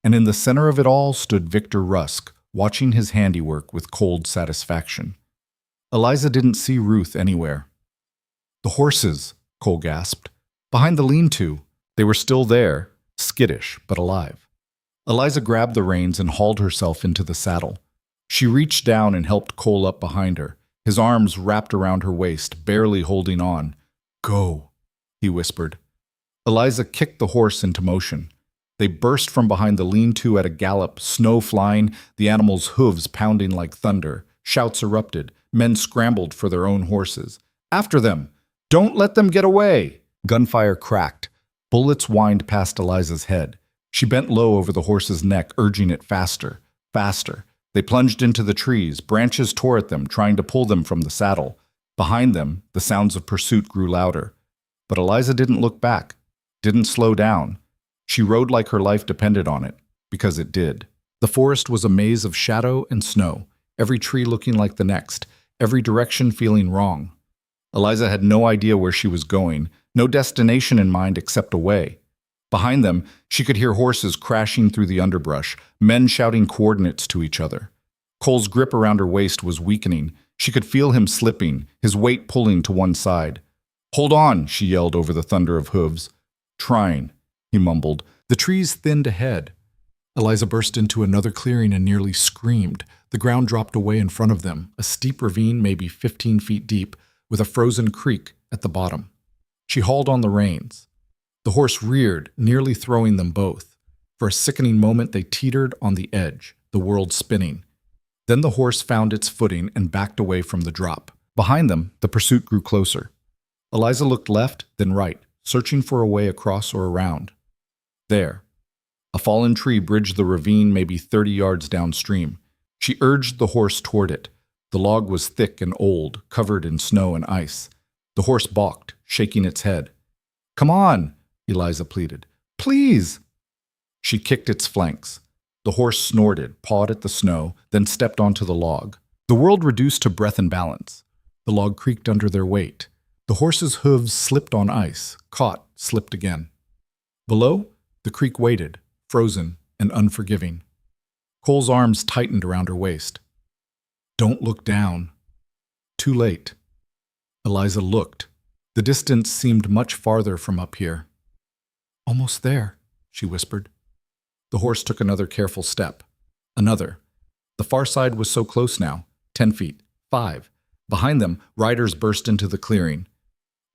And in the center of it all stood Victor Rusk, watching his handiwork with cold satisfaction. Eliza didn't see Ruth anywhere. The horses, Cole gasped. Behind the lean-to. They were still there, skittish but alive. Eliza grabbed the reins and hauled herself into the saddle. She reached down and helped Cole up behind her, his arms wrapped around her waist, barely holding on. Go, he whispered. Eliza kicked the horse into motion. They burst from behind the lean-to at a gallop, snow flying, the animal's hooves pounding like thunder. Shouts erupted. Men scrambled for their own horses. After them! Don't let them get away! Gunfire cracked. Bullets whined past Eliza's head. She bent low over the horse's neck, urging it faster, faster. They plunged into the trees. Branches tore at them, trying to pull them from the saddle. Behind them, the sounds of pursuit grew louder. But Eliza didn't look back, didn't slow down. She rode like her life depended on it, because it did. The forest was a maze of shadow and snow, every tree looking like the next, every direction feeling wrong. Eliza had no idea where she was going, no destination in mind except away. Behind them, she could hear horses crashing through the underbrush, men shouting coordinates to each other. Cole's grip around her waist was weakening. She could feel him slipping, his weight pulling to one side. Hold on, she yelled over the thunder of hooves. Trying, he mumbled. The trees thinned ahead. Eliza burst into another clearing and nearly screamed. The ground dropped away in front of them, a steep ravine maybe 15 feet deep, with a frozen creek at the bottom. She hauled on the reins. The horse reared, nearly throwing them both. For a sickening moment they teetered on the edge, the world spinning. Then the horse found its footing and backed away from the drop. Behind them, the pursuit grew closer. Eliza looked left, then right, searching for a way across or around. There. A fallen tree bridged the ravine maybe 30 yards downstream. She urged the horse toward it. The log was thick and old, covered in snow and ice. The horse balked, shaking its head. Come on, Eliza pleaded. Please! She kicked its flanks. The horse snorted, pawed at the snow, then stepped onto the log. The world reduced to breath and balance. The log creaked under their weight. The horse's hooves slipped on ice, caught, slipped again. Below, the creek waited, frozen and unforgiving. Cole's arms tightened around her waist. Don't look down. Too late. Eliza looked. The distance seemed much farther from up here. Almost there, she whispered. The horse took another careful step. Another. The far side was so close now. 10 feet. 5. Behind them, riders burst into the clearing.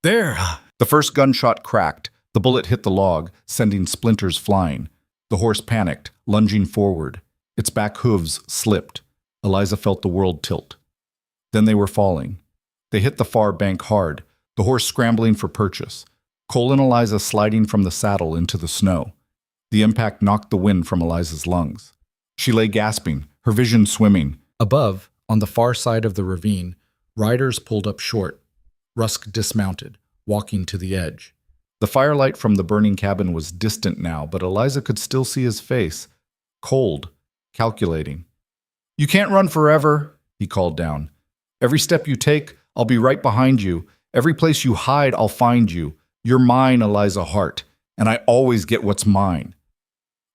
There! The first gunshot cracked. The bullet hit the log, sending splinters flying. The horse panicked, lunging forward. Its back hooves slipped. Eliza felt the world tilt. Then they were falling. They hit the far bank hard, the horse scrambling for purchase. Cole and Eliza sliding from the saddle into the snow. The impact knocked the wind from Eliza's lungs. She lay gasping, her vision swimming. Above, on the far side of the ravine, riders pulled up short. Rusk dismounted, walking to the edge. The firelight from the burning cabin was distant now, but Eliza could still see his face. Cold, calculating. You can't run forever, he called down. Every step you take, I'll be right behind you. Every place you hide, I'll find you. You're mine, Eliza Hart, and I always get what's mine."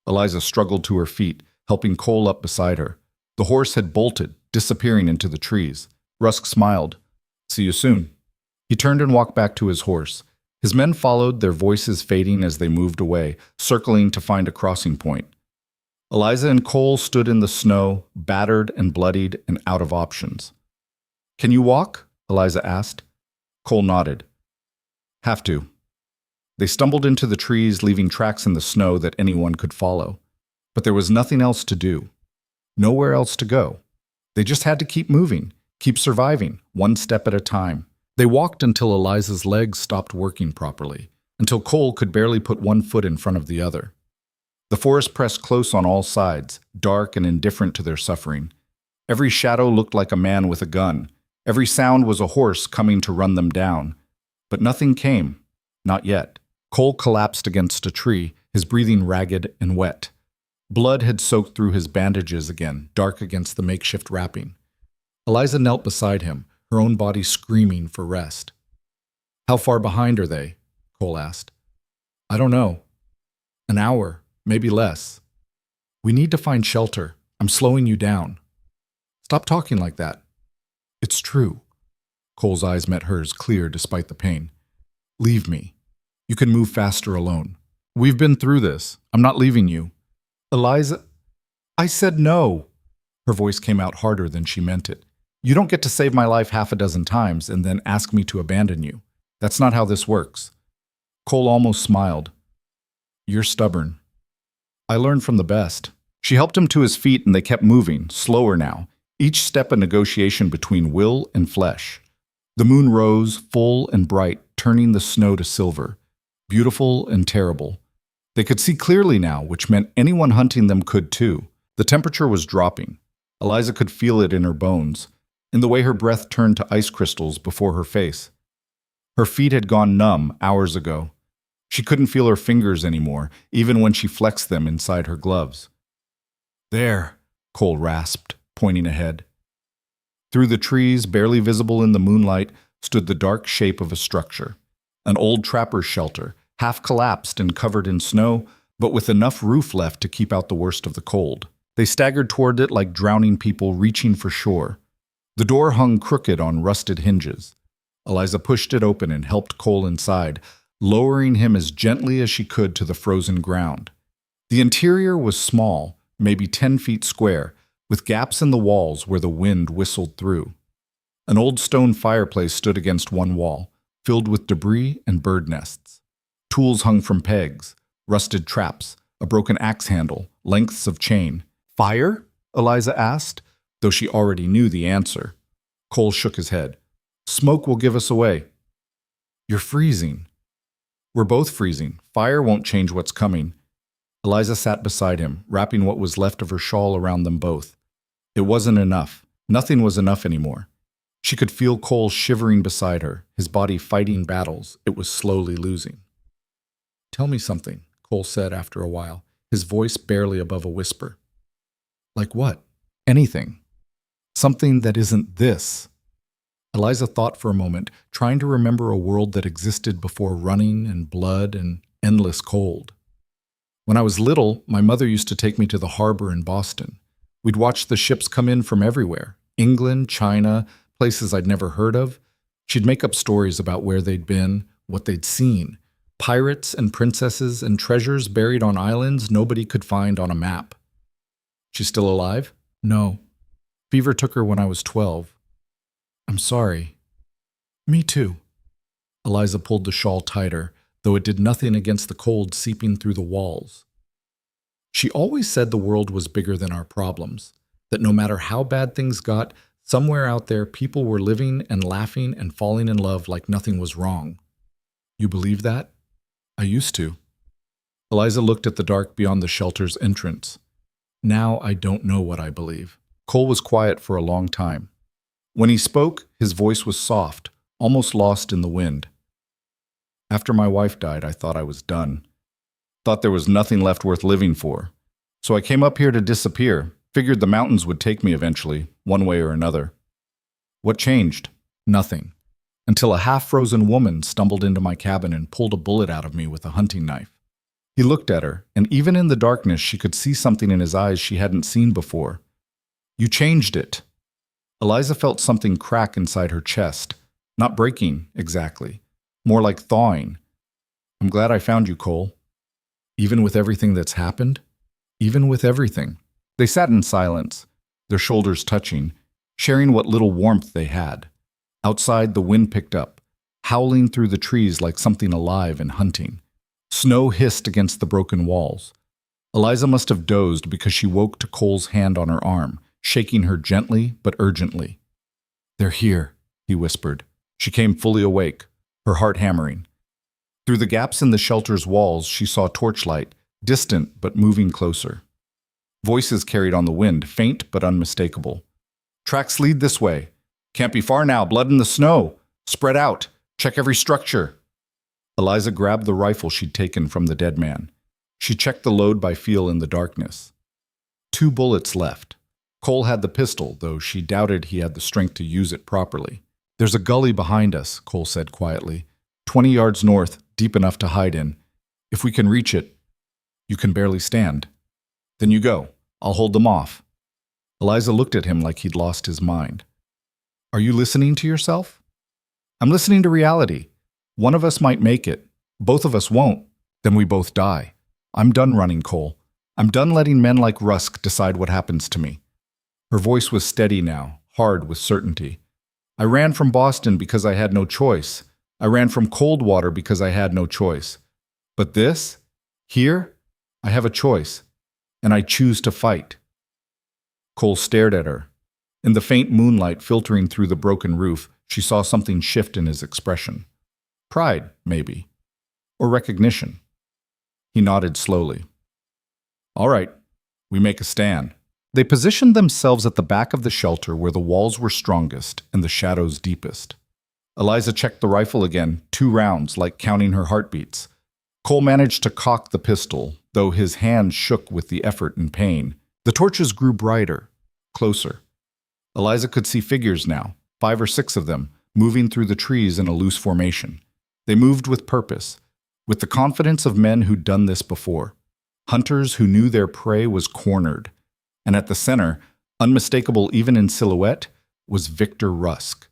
Eliza struggled to her feet, helping Cole up beside her. The horse had bolted, disappearing into the trees. Rusk smiled. "See you soon." He turned and walked back to his horse. His men followed, their voices fading as they moved away, circling to find a crossing point. Eliza and Cole stood in the snow, battered and bloodied and out of options. "Can you walk?" Eliza asked. Cole nodded. "Have to." They stumbled into the trees, leaving tracks in the snow that anyone could follow. But there was nothing else to do. Nowhere else to go. They just had to keep moving, keep surviving, one step at a time. They walked until Eliza's legs stopped working properly, until Cole could barely put one foot in front of the other. The forest pressed close on all sides, dark and indifferent to their suffering. Every shadow looked like a man with a gun. Every sound was a horse coming to run them down. But nothing came. Not yet. Cole collapsed against a tree, his breathing ragged and wet. Blood had soaked through his bandages again, dark against the makeshift wrapping. Eliza knelt beside him, her own body screaming for rest. "How far behind are they?" Cole asked. "I don't know. An hour, maybe less. We need to find shelter. I'm slowing you down." "Stop talking like that." "It's true." Cole's eyes met hers, clear despite the pain. "Leave me. You can move faster alone. We've been through this. I'm not leaving you." "Eliza, I said no." Her voice came out harder than she meant it. "You don't get to save my life half a dozen times and then ask me to abandon you. That's not how this works." Cole almost smiled. "You're stubborn." "I learned from the best." She helped him to his feet and they kept moving, slower now, each step a negotiation between will and flesh. The moon rose, full and bright, turning the snow to silver, beautiful and terrible. They could see clearly now, which meant anyone hunting them could too. The temperature was dropping. Eliza could feel it in her bones, in the way her breath turned to ice crystals before her face. Her feet had gone numb hours ago. She couldn't feel her fingers anymore, even when she flexed them inside her gloves. "There," Cole rasped, pointing ahead. Through the trees, barely visible in the moonlight, stood the dark shape of a structure. An old trapper's shelter, half collapsed and covered in snow, but with enough roof left to keep out the worst of the cold. They staggered toward it like drowning people reaching for shore. The door hung crooked on rusted hinges. Eliza pushed it open and helped Cole inside, lowering him as gently as she could to the frozen ground. The interior was small, maybe 10 feet square, with gaps in the walls where the wind whistled through. An old stone fireplace stood against one wall, filled with debris and bird nests. Tools hung from pegs, rusted traps, a broken axe handle, lengths of chain. "Fire?" Eliza asked, though she already knew the answer. Cole shook his head. "Smoke will give us away." "You're freezing." "We're both freezing. Fire won't change what's coming." Eliza sat beside him, wrapping what was left of her shawl around them both. It wasn't enough. Nothing was enough anymore. She could feel Cole shivering beside her, his body fighting battles it was slowly losing. "Tell me something," Cole said after a while, his voice barely above a whisper. "Like what?" "Anything. Something that isn't this." Eliza thought for a moment, trying to remember a world that existed before running and blood and endless cold. "When I was little, my mother used to take me to the harbor in Boston. We'd watch the ships come in from everywhere, England, China, places I'd never heard of. She'd make up stories about where they'd been, what they'd seen. Pirates and princesses and treasures buried on islands nobody could find on a map." "She's still alive?" "No. Fever took her when I was 12. "I'm sorry." "Me too." Eliza pulled the shawl tighter, though it did nothing against the cold seeping through the walls. She always said the world was bigger than our problems, that no matter how bad things got, somewhere out there people were living and laughing and falling in love like nothing was wrong. "You believe that?" "I used to." Eliza looked at the dark beyond the shelter's entrance. "Now I don't know what I believe." Cole was quiet for a long time. When he spoke, his voice was soft, almost lost in the wind. "After my wife died, I thought I was done. Thought there was nothing left worth living for. So I came up here to disappear, figured the mountains would take me eventually, one way or another." "What changed?" Nothing. Until a half-frozen woman stumbled into my cabin and pulled a bullet out of me with a hunting knife. He looked at her, and even in the darkness she could see something in his eyes she hadn't seen before. You changed it. Eliza felt something crack inside her chest. Not breaking, exactly. More like thawing. I'm glad I found you, Cole. Even with everything that's happened? Even with everything. They sat in silence, their shoulders touching, sharing what little warmth they had. Outside, the wind picked up, howling through the trees like something alive and hunting. Snow hissed against the broken walls. Eliza must have dozed because she woke to Cole's hand on her arm, shaking her gently but urgently. They're here, he whispered. She came fully awake, her heart hammering. Through the gaps in the shelter's walls, she saw torchlight, distant but moving closer. Voices carried on the wind, faint but unmistakable. Tracks lead this way. Can't be far now, blood in the snow. Spread out. Check every structure. Eliza grabbed the rifle she'd taken from the dead man. She checked the load by feel in the darkness. 2 bullets left. Cole had the pistol, though she doubted he had the strength to use it properly. There's a gully behind us, Cole said quietly. 20 yards north, deep enough to hide in. If we can reach it, you can barely stand. Then you go. I'll hold them off. Eliza looked at him like he'd lost his mind. Are you listening to yourself? I'm listening to reality. One of us might make it. Both of us won't. Then we both die. I'm done running, Cole. I'm done letting men like Rusk decide what happens to me. Her voice was steady now, hard with certainty. I ran from Boston because I had no choice. I ran from Coldwater because I had no choice. But this? Here? I have a choice. And I choose to fight. Cole stared at her. In the faint moonlight filtering through the broken roof, she saw something shift in his expression. Pride, maybe. Or recognition. He nodded slowly. All right, we make a stand. They positioned themselves at the back of the shelter where the walls were strongest and the shadows deepest. Eliza checked the rifle again, 2 rounds, like counting her heartbeats. Cole managed to cock the pistol, though his hand shook with the effort and pain. The torches grew brighter, closer. Eliza could see figures now, 5 or 6 of them, moving through the trees in a loose formation. They moved with purpose, with the confidence of men who'd done this before. Hunters who knew their prey was cornered. And at the center, unmistakable even in silhouette, was Victor Rusk.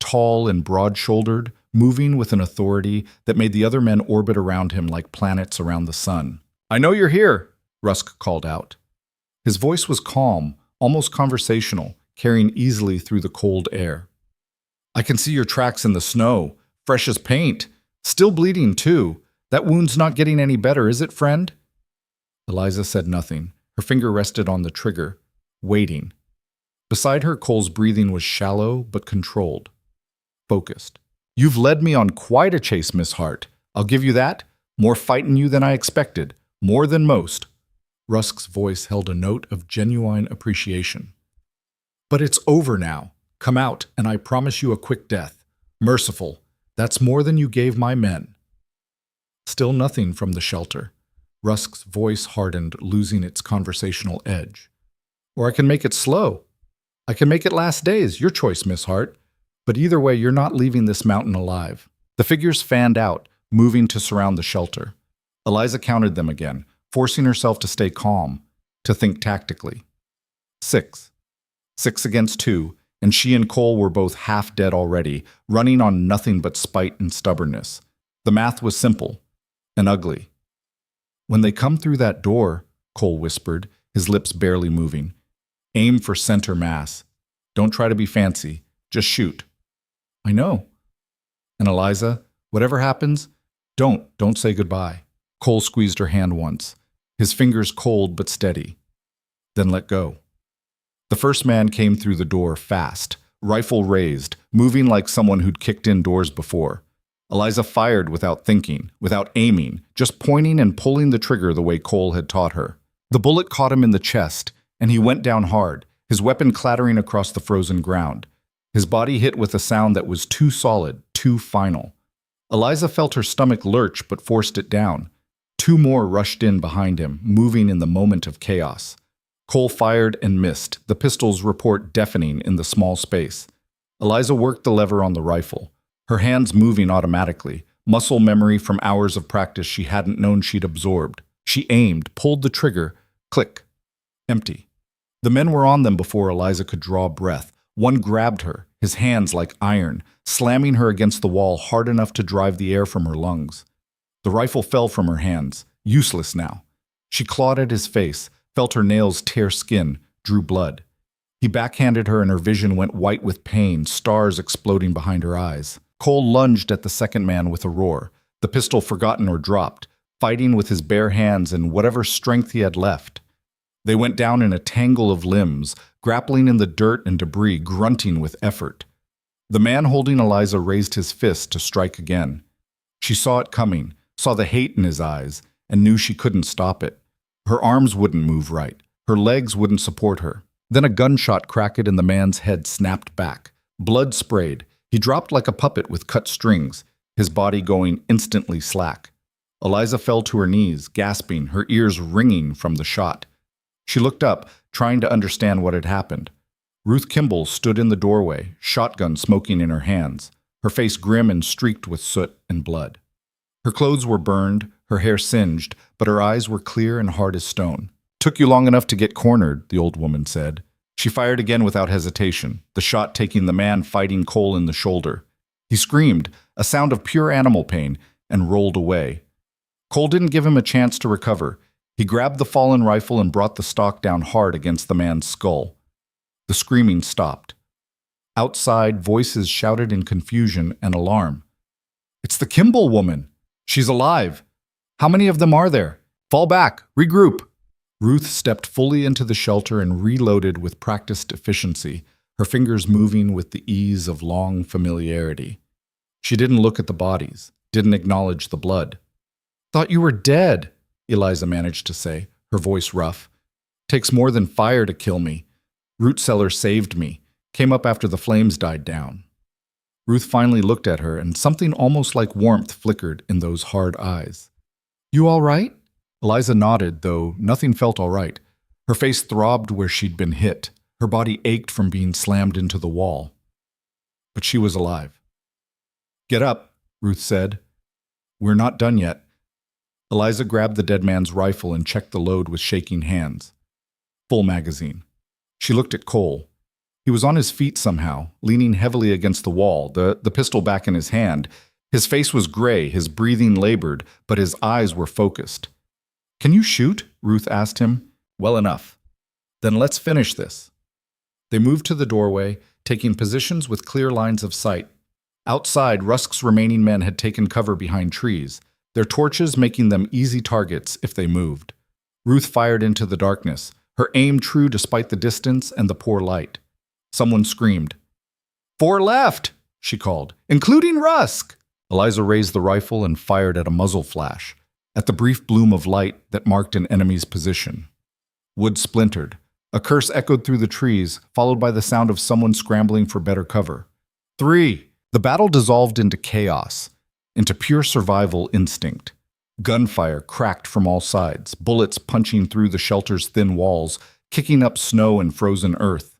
Tall and broad-shouldered, moving with an authority that made the other men orbit around him like planets around the sun. I know you're here, Rusk called out. His voice was calm, almost conversational, carrying easily through the cold air. I can see your tracks in the snow, fresh as paint. Still bleeding, too. That wound's not getting any better, is it, friend? Eliza said nothing. Her finger rested on the trigger, waiting. Beside her, Cole's breathing was shallow but controlled, focused. You've led me on quite a chase, Miss Hart. I'll give you that. More fightin' you than I expected. More than most. Rusk's voice held a note of genuine appreciation. But it's over now. Come out, and I promise you a quick death. Merciful. That's more than you gave my men. Still nothing from the shelter. Rusk's voice hardened, losing its conversational edge. Or I can make it slow. I can make it last days. Your choice, Miss Hart. But either way, you're not leaving this mountain alive. The figures fanned out, moving to surround the shelter. Eliza counted them again, forcing herself to stay calm, to think tactically. 6. 6 against 2, and she and Cole were both half dead already, running on nothing but spite and stubbornness. The math was simple and ugly. When they come through that door, Cole whispered, his lips barely moving, aim for center mass. Don't try to be fancy. Just shoot. I know. And Eliza, whatever happens, don't say goodbye. Cole squeezed her hand once, his fingers cold but steady. Then let go. The first man came through the door fast, rifle raised, moving like someone who'd kicked in doors before. Eliza fired without thinking, without aiming, just pointing and pulling the trigger the way Cole had taught her. The bullet caught him in the chest, and he went down hard, his weapon clattering across the frozen ground. His body hit with a sound that was too solid, too final. Eliza felt her stomach lurch but forced it down. 2 more rushed in behind him, moving in the moment of chaos. Cole fired and missed, the pistol's report deafening in the small space. Eliza worked the lever on the rifle, her hands moving automatically, muscle memory from hours of practice she hadn't known she'd absorbed. She aimed, pulled the trigger, click, empty. The men were on them before Eliza could draw breath. One grabbed her, his hands like iron, slamming her against the wall hard enough to drive the air from her lungs. The rifle fell from her hands, useless now. She clawed at his face, felt her nails tear skin, drew blood. He backhanded her and her vision went white with pain, stars exploding behind her eyes. Cole lunged at the second man with a roar, the pistol forgotten or dropped, fighting with his bare hands and whatever strength he had left. They went down in a tangle of limbs, grappling in the dirt and debris, grunting with effort. The man holding Eliza raised his fist to strike again. She saw it coming, saw the hate in his eyes, and knew she couldn't stop it. Her arms wouldn't move right. Her legs wouldn't support her. Then a gunshot cracked and the man's head snapped back. Blood sprayed. He dropped like a puppet with cut strings, his body going instantly slack. Eliza fell to her knees, gasping, her ears ringing from the shot. She looked up, trying to understand what had happened. Ruth Kimball stood in the doorway, shotgun smoking in her hands, her face grim and streaked with soot and blood. Her clothes were burned, her hair singed, but her eyes were clear and hard as stone. "Took you long enough to get cornered," the old woman said. She fired again without hesitation, the shot taking the man fighting Cole in the shoulder. He screamed, a sound of pure animal pain, and rolled away. Cole didn't give him a chance to recover. He grabbed the fallen rifle and brought the stock down hard against the man's skull. The screaming stopped. Outside, voices shouted in confusion and alarm. "It's the Kimball woman! She's alive! How many of them are there? Fall back! Regroup!" Ruth stepped fully into the shelter and reloaded with practiced efficiency, her fingers moving with the ease of long familiarity. She didn't look at the bodies, didn't acknowledge the blood. "Thought you were dead," Eliza managed to say, her voice rough. "Takes more than fire to kill me. Root cellar saved me, came up after the flames died down." Ruth finally looked at her, and something almost like warmth flickered in those hard eyes. "You all right?" Eliza nodded, though nothing felt all right. Her face throbbed where she'd been hit. Her body ached from being slammed into the wall. But she was alive. "Get up," Ruth said. "We're not done yet." Eliza grabbed the dead man's rifle and checked the load with shaking hands. Full magazine. She looked at Cole. He was on his feet somehow, leaning heavily against the wall, the pistol back in his hand. His face was gray, his breathing labored, but his eyes were focused. "Can you shoot?" Ruth asked him. "Well enough." "Then let's finish this." They moved to the doorway, taking positions with clear lines of sight. Outside, Rusk's remaining men had taken cover behind trees, their torches making them easy targets if they moved. Ruth fired into the darkness, her aim true despite the distance and the poor light. Someone screamed. "4 left!" she called, "including Rusk!" Eliza raised the rifle and fired at a muzzle flash, at the brief bloom of light that marked an enemy's position. Wood splintered. A curse echoed through the trees, followed by the sound of someone scrambling for better cover. 3. The battle dissolved into chaos, into pure survival instinct. Gunfire cracked from all sides, bullets punching through the shelter's thin walls, kicking up snow and frozen earth.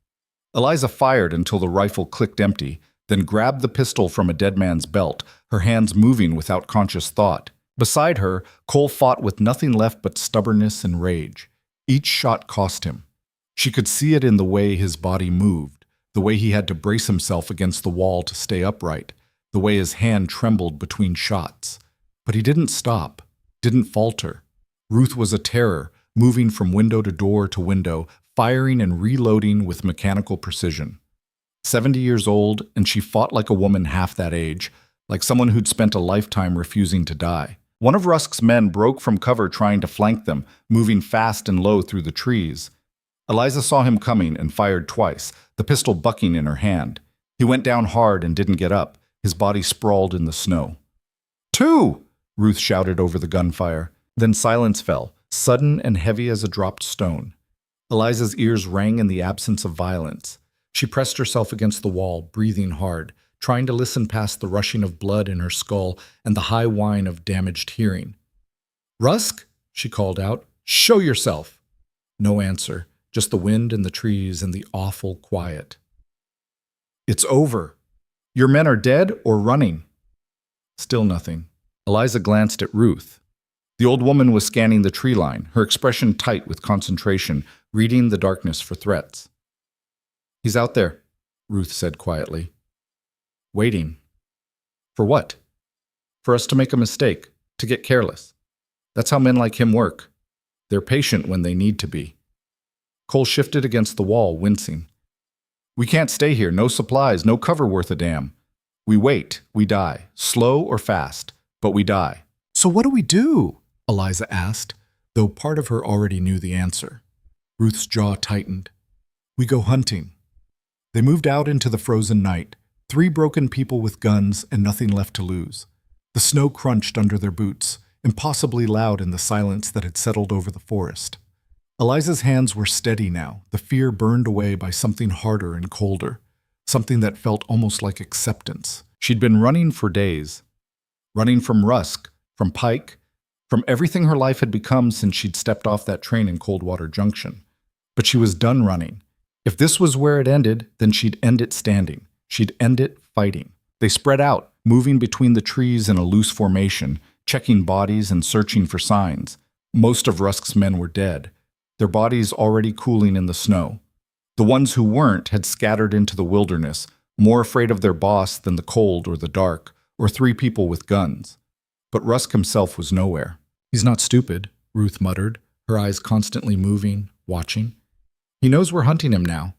Eliza fired until the rifle clicked empty, then grabbed the pistol from a dead man's belt, her hands moving without conscious thought. Beside her, Cole fought with nothing left but stubbornness and rage. Each shot cost him. She could see it in the way his body moved, the way he had to brace himself against the wall to stay upright, the way his hand trembled between shots. But he didn't stop, didn't falter. Ruth was a terror, moving from window to window, firing and reloading with mechanical precision. 70 years old, and she fought like a woman half that age, like someone who'd spent a lifetime refusing to die. One of Rusk's men broke from cover trying to flank them, moving fast and low through the trees. Eliza saw him coming and fired twice, the pistol bucking in her hand. He went down hard and didn't get up, his body sprawled in the snow. 2! Ruth shouted over the gunfire. Then silence fell, sudden and heavy as a dropped stone. Eliza's ears rang in the absence of violence. She pressed herself against the wall, breathing hard, trying to listen past the rushing of blood in her skull and the high whine of damaged hearing. "Rusk?" she called out. "Show yourself!" No answer, just the wind and the trees and the awful quiet. It's over. Your men are dead or running. Still nothing. Eliza glanced at Ruth. The old woman was scanning the tree line, her expression tight with concentration, reading the darkness for threats. He's out there, Ruth said quietly. Waiting. For what? For us to make a mistake, to get careless. That's how men like him work. They're patient when they need to be. Cole shifted against the wall, wincing. We can't stay here, no supplies, no cover worth a damn. We wait, we die, slow or fast, but we die. So what do we do? Eliza asked, though part of her already knew the answer. Ruth's jaw tightened. We go hunting. They moved out into the frozen night, 3 broken people with guns and nothing left to lose. The snow crunched under their boots, impossibly loud in the silence that had settled over the forest. Eliza's hands were steady now, the fear burned away by something harder and colder, something that felt almost like acceptance. She'd been running for days. Running from Rusk, from Pike, from everything her life had become since she'd stepped off that train in Coldwater Junction. But she was done running. If this was where it ended, then she'd end it standing. She'd end it fighting. They spread out, moving between the trees in a loose formation, checking bodies and searching for signs. Most of Rusk's men were dead, their bodies already cooling in the snow. The ones who weren't had scattered into the wilderness, more afraid of their boss than the cold or the dark, or 3 people with guns. But Rusk himself was nowhere. He's not stupid, Ruth muttered, her eyes constantly moving, watching. He knows we're hunting him now.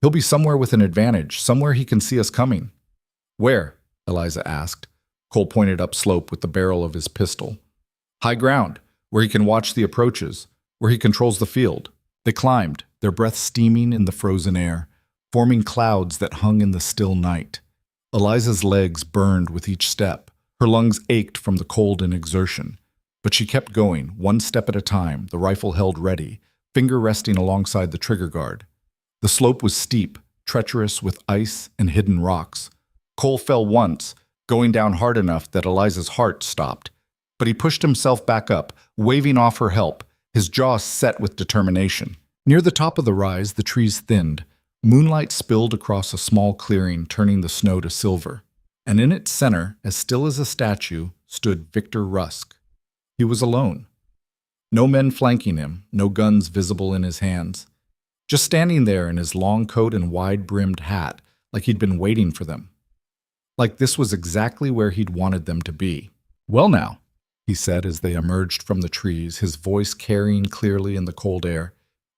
He'll be somewhere with an advantage, somewhere he can see us coming. Where? Eliza asked. Cole pointed upslope with the barrel of his pistol. High ground, where he can watch the approaches, where he controls the field. They climbed, their breath steaming in the frozen air, forming clouds that hung in the still night. Eliza's legs burned with each step. Her lungs ached from the cold and exertion. But she kept going, one step at a time, the rifle held ready, finger resting alongside the trigger guard. The slope was steep, treacherous with ice and hidden rocks. Cole fell once, going down hard enough that Eliza's heart stopped. But he pushed himself back up, waving off her help, his jaw set with determination. Near the top of the rise, the trees thinned. Moonlight spilled across a small clearing, turning the snow to silver. And in its center, as still as a statue, stood Victor Rusk. He was alone. No men flanking him, no guns visible in his hands. Just standing there in his long coat and wide-brimmed hat, like he'd been waiting for them. Like this was exactly where he'd wanted them to be. Well now, he said as they emerged from the trees, his voice carrying clearly in the cold air.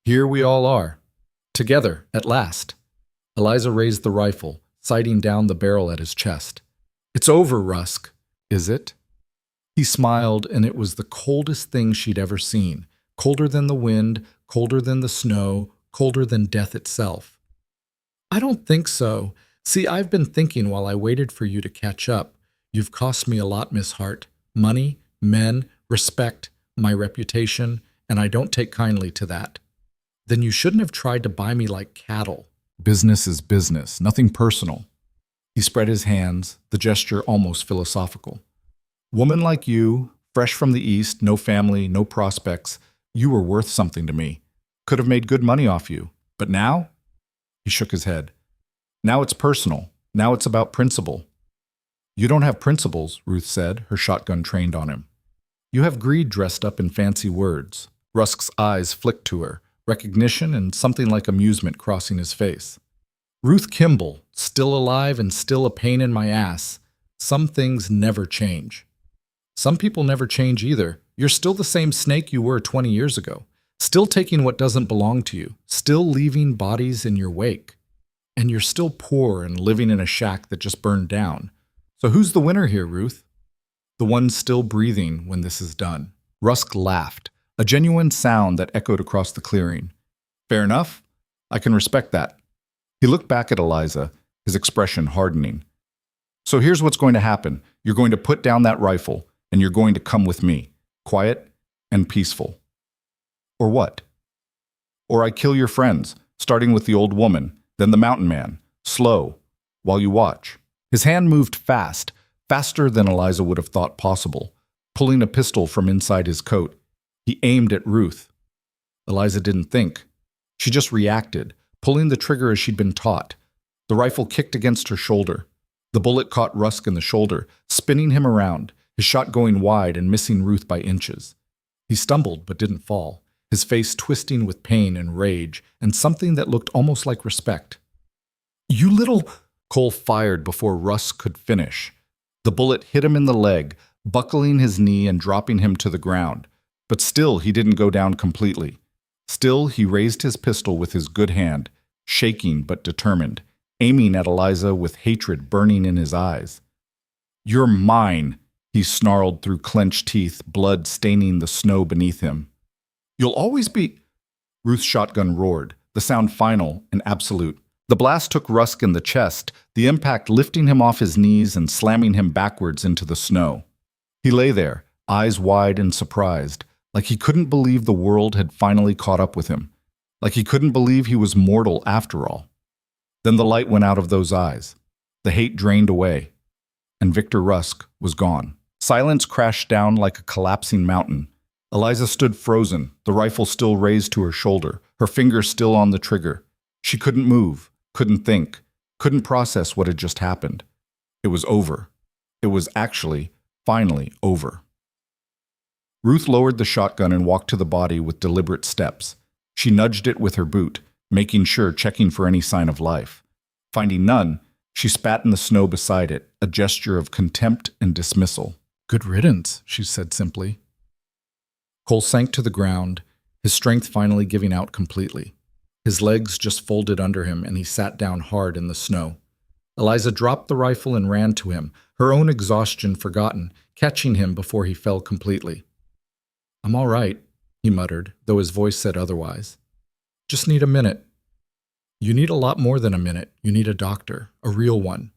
Here we all are. Together, at last. Eliza raised the rifle, sighting down the barrel at his chest. It's over, Rusk. Is it? He smiled, and it was the coldest thing she'd ever seen. Colder than the wind, colder than the snow, colder than death itself. I don't think so. See, I've been thinking while I waited for you to catch up. You've cost me a lot, Miss Hart. Money, men, respect, my reputation, and I don't take kindly to that. Then you shouldn't have tried to buy me like cattle. Business is business, nothing personal. He spread his hands, the gesture almost philosophical. Woman like you, fresh from the East, no family, no prospects, you were worth something to me. Could have made good money off you. But now? He shook his head. Now it's personal. Now it's about principle. You don't have principles, Ruth said, her shotgun trained on him. You have greed dressed up in fancy words. Rusk's eyes flicked to her, recognition and something like amusement crossing his face. Ruth Kimball, still alive and still a pain in my ass. Some things never change. Some people never change either. You're still the same snake you were 20 years ago. Still taking what doesn't belong to you. Still leaving bodies in your wake. And you're still poor and living in a shack that just burned down. So who's the winner here, Ruth? The one still breathing when this is done. Rusk laughed, a genuine sound that echoed across the clearing. Fair enough. I can respect that. He looked back at Eliza, his expression hardening. So here's what's going to happen. You're going to put down that rifle, and you're going to come with me, quiet and peaceful. Or what? Or I kill your friends, starting with the old woman, then the mountain man, slow, while you watch. His hand moved fast, faster than Eliza would have thought possible, pulling a pistol from inside his coat. He aimed at Ruth. Eliza didn't think. She just reacted, pulling the trigger as she'd been taught. The rifle kicked against her shoulder. The bullet caught Rusk in the shoulder, spinning him around, his shot going wide and missing Ruth by inches. He stumbled but didn't fall, his face twisting with pain and rage, and something that looked almost like respect. "You little—" Cole fired before Rusk could finish. The bullet hit him in the leg, buckling his knee and dropping him to the ground. But still he didn't go down completely. Still he raised his pistol with his good hand, shaking but determined, aiming at Eliza with hatred burning in his eyes. "You're mine," he snarled through clenched teeth, blood staining the snow beneath him. "You'll always be—" Ruth's shotgun roared, the sound final and absolute. The blast took Rusk in the chest, the impact lifting him off his knees and slamming him backwards into the snow. He lay there, eyes wide and surprised, like he couldn't believe the world had finally caught up with him, like he couldn't believe he was mortal after all. Then the light went out of those eyes. The hate drained away, and Victor Rusk was gone. Silence crashed down like a collapsing mountain. Eliza stood frozen, the rifle still raised to her shoulder, her fingers still on the trigger. She couldn't move, couldn't think, couldn't process what had just happened. It was over. It was actually, finally, over. Ruth lowered the shotgun and walked to the body with deliberate steps. She nudged it with her boot, making sure, checking for any sign of life. Finding none, she spat in the snow beside it, a gesture of contempt and dismissal. "Good riddance," she said simply. Cole sank to the ground, his strength finally giving out completely. His legs just folded under him, and he sat down hard in the snow. Eliza dropped the rifle and ran to him, her own exhaustion forgotten, catching him before he fell completely. "I'm all right," he muttered, though his voice said otherwise. "Just need a minute." "You need a lot more than a minute. You need a doctor, a real one."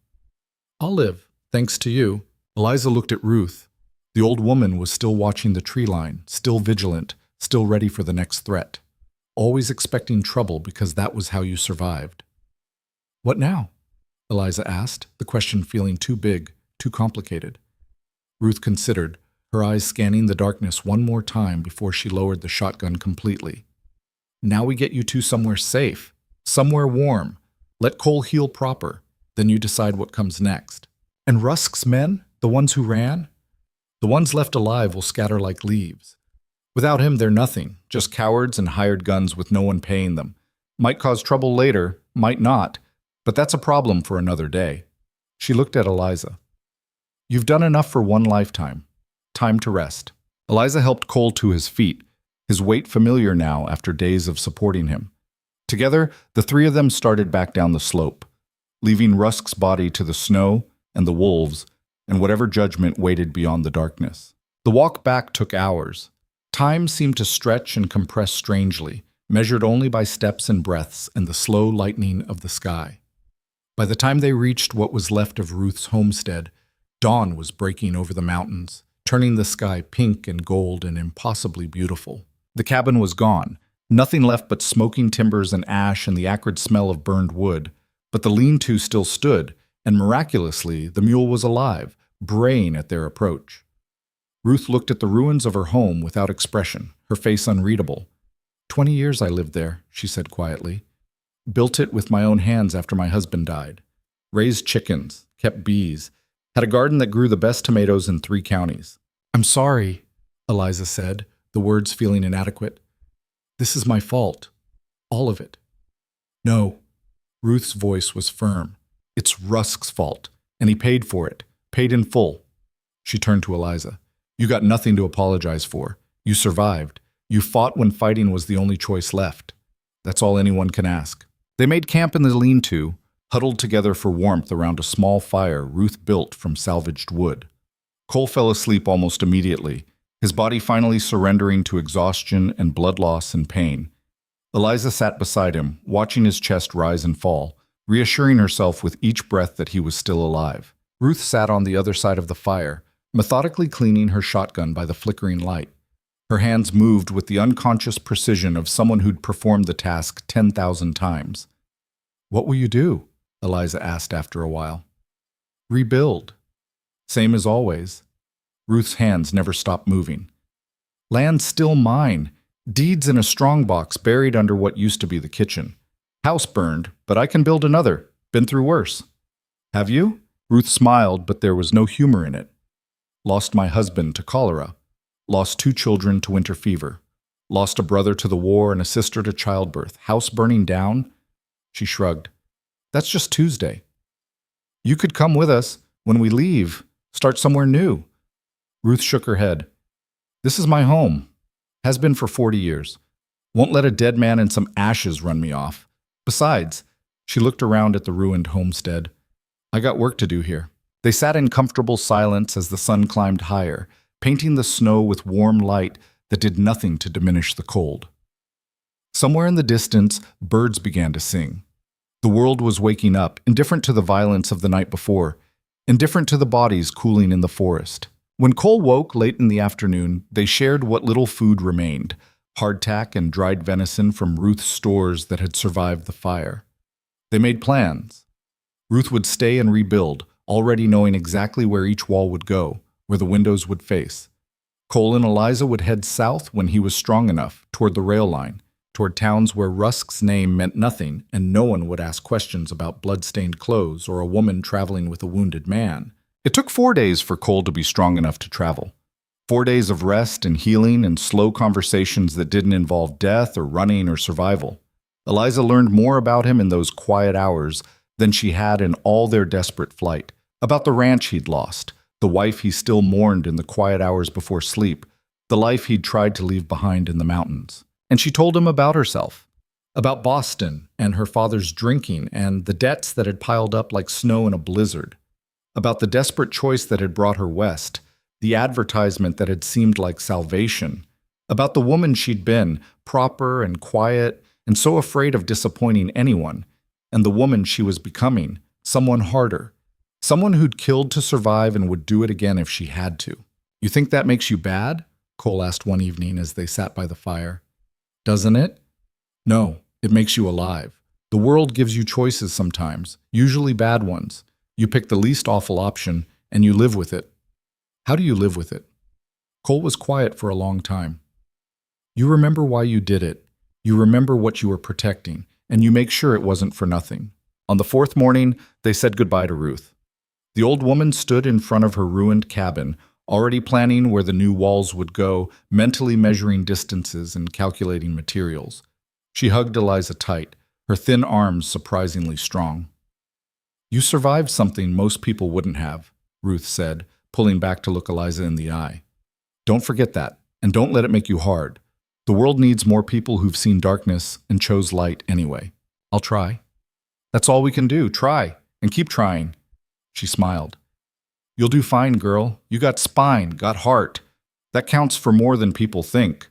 "I'll live, thanks to you." Eliza looked at Ruth. The old woman was still watching the tree line, still vigilant, still ready for the next threat. Always expecting trouble because that was how you survived. "What now?" Eliza asked, the question feeling too big, too complicated. Ruth considered, her eyes scanning the darkness one more time before she lowered the shotgun completely. "Now we get you two somewhere safe, somewhere warm. Let Cole heal proper, then you decide what comes next. And Rusk's men, the ones who ran? The ones left alive will scatter like leaves. Without him, they're nothing, just cowards and hired guns with no one paying them. Might cause trouble later, might not, but that's a problem for another day." She looked at Eliza. "You've done enough for one lifetime. Time to rest." Eliza helped Cole to his feet, his weight familiar now after days of supporting him. Together, the three of them started back down the slope, leaving Rusk's body to the snow and the wolves and whatever judgment waited beyond the darkness. The walk back took hours. Time seemed to stretch and compress strangely, measured only by steps and breaths and the slow lightening of the sky. By the time they reached what was left of Ruth's homestead, dawn was breaking over the mountains, turning the sky pink and gold and impossibly beautiful. The cabin was gone, nothing left but smoking timbers and ash and the acrid smell of burned wood, but the lean-to still stood, and miraculously the mule was alive, braying at their approach. Ruth looked at the ruins of her home without expression, her face unreadable. 20 years I lived there," she said quietly. "Built it with my own hands after my husband died. Raised chickens, kept bees, had a garden that grew the best tomatoes in 3 counties. "I'm sorry," Eliza said, the words feeling inadequate. "This is my fault. All of it." "No." Ruth's voice was firm. "It's Rusk's fault, and he paid for it, paid in full." She turned to Eliza. "You got nothing to apologize for. You survived. You fought when fighting was the only choice left. That's all anyone can ask." They made camp in the lean-to, huddled together for warmth around a small fire Ruth built from salvaged wood. Cole fell asleep almost immediately, his body finally surrendering to exhaustion and blood loss and pain. Eliza sat beside him, watching his chest rise and fall, reassuring herself with each breath that he was still alive. Ruth sat on the other side of the fire, methodically cleaning her shotgun by the flickering light. Her hands moved with the unconscious precision of someone who'd performed the task 10,000 times. "What will you do?" Eliza asked after a while. "Rebuild. Same as always." Ruth's hands never stopped moving. "Land's still mine. Deeds in a strongbox buried under what used to be the kitchen. House burned, but I can build another. Been through worse. Have you? Ruth smiled, but there was no humor in it. Lost my husband to cholera. Lost 2 children to winter fever. Lost a brother to the war and a sister to childbirth. House burning down? She shrugged. That's just Tuesday. You could come with us. When we leave, start somewhere new. Ruth shook her head. This is my home. Has been for 40 years. Won't let a dead man and some ashes run me off. Besides, she looked around at the ruined homestead. I got work to do here. They sat in comfortable silence as the sun climbed higher, painting the snow with warm light that did nothing to diminish the cold. Somewhere in the distance, birds began to sing. The world was waking up, indifferent to the violence of the night before, indifferent to the bodies cooling in the forest. When Cole woke late in the afternoon, they shared what little food remained, hardtack and dried venison from Ruth's stores that had survived the fire. They made plans. Ruth would stay and rebuild, already knowing exactly where each wall would go, where the windows would face. Cole and Eliza would head south when he was strong enough, toward the rail line, toward towns where Rusk's name meant nothing and no one would ask questions about blood-stained clothes or a woman traveling with a wounded man. It took 4 days for Cole to be strong enough to travel. 4 days of rest and healing and slow conversations that didn't involve death or running or survival. Eliza learned more about him in those quiet hours than she had in all their desperate flight, about the ranch he'd lost, the wife he still mourned in the quiet hours before sleep, the life he'd tried to leave behind in the mountains. And she told him about herself, about Boston and her father's drinking and the debts that had piled up like snow in a blizzard, about the desperate choice that had brought her west, the advertisement that had seemed like salvation, about the woman she'd been, proper and quiet and so afraid of disappointing anyone, and the woman she was becoming, someone harder, someone who'd killed to survive and would do it again if she had to. You think that makes you bad? Cole asked one evening as they sat by the fire. Doesn't it? No, it makes you alive. The world gives you choices sometimes, usually bad ones. You pick the least awful option, and you live with it. How do you live with it? Cole was quiet for a long time. You remember why you did it. You remember what you were protecting, and you make sure it wasn't for nothing. On the 4th morning, they said goodbye to Ruth. The old woman stood in front of her ruined cabin, already planning where the new walls would go, mentally measuring distances and calculating materials. She hugged Eliza tight, her thin arms surprisingly strong. You survived something most people wouldn't have, Ruth said, pulling back to look Eliza in the eye. Don't forget that, and don't let it make you hard. The world needs more people who've seen darkness and chose light anyway. I'll try. That's all we can do, try, and keep trying. She smiled. You'll do fine, girl. You got spine, got heart. That counts for more than people think.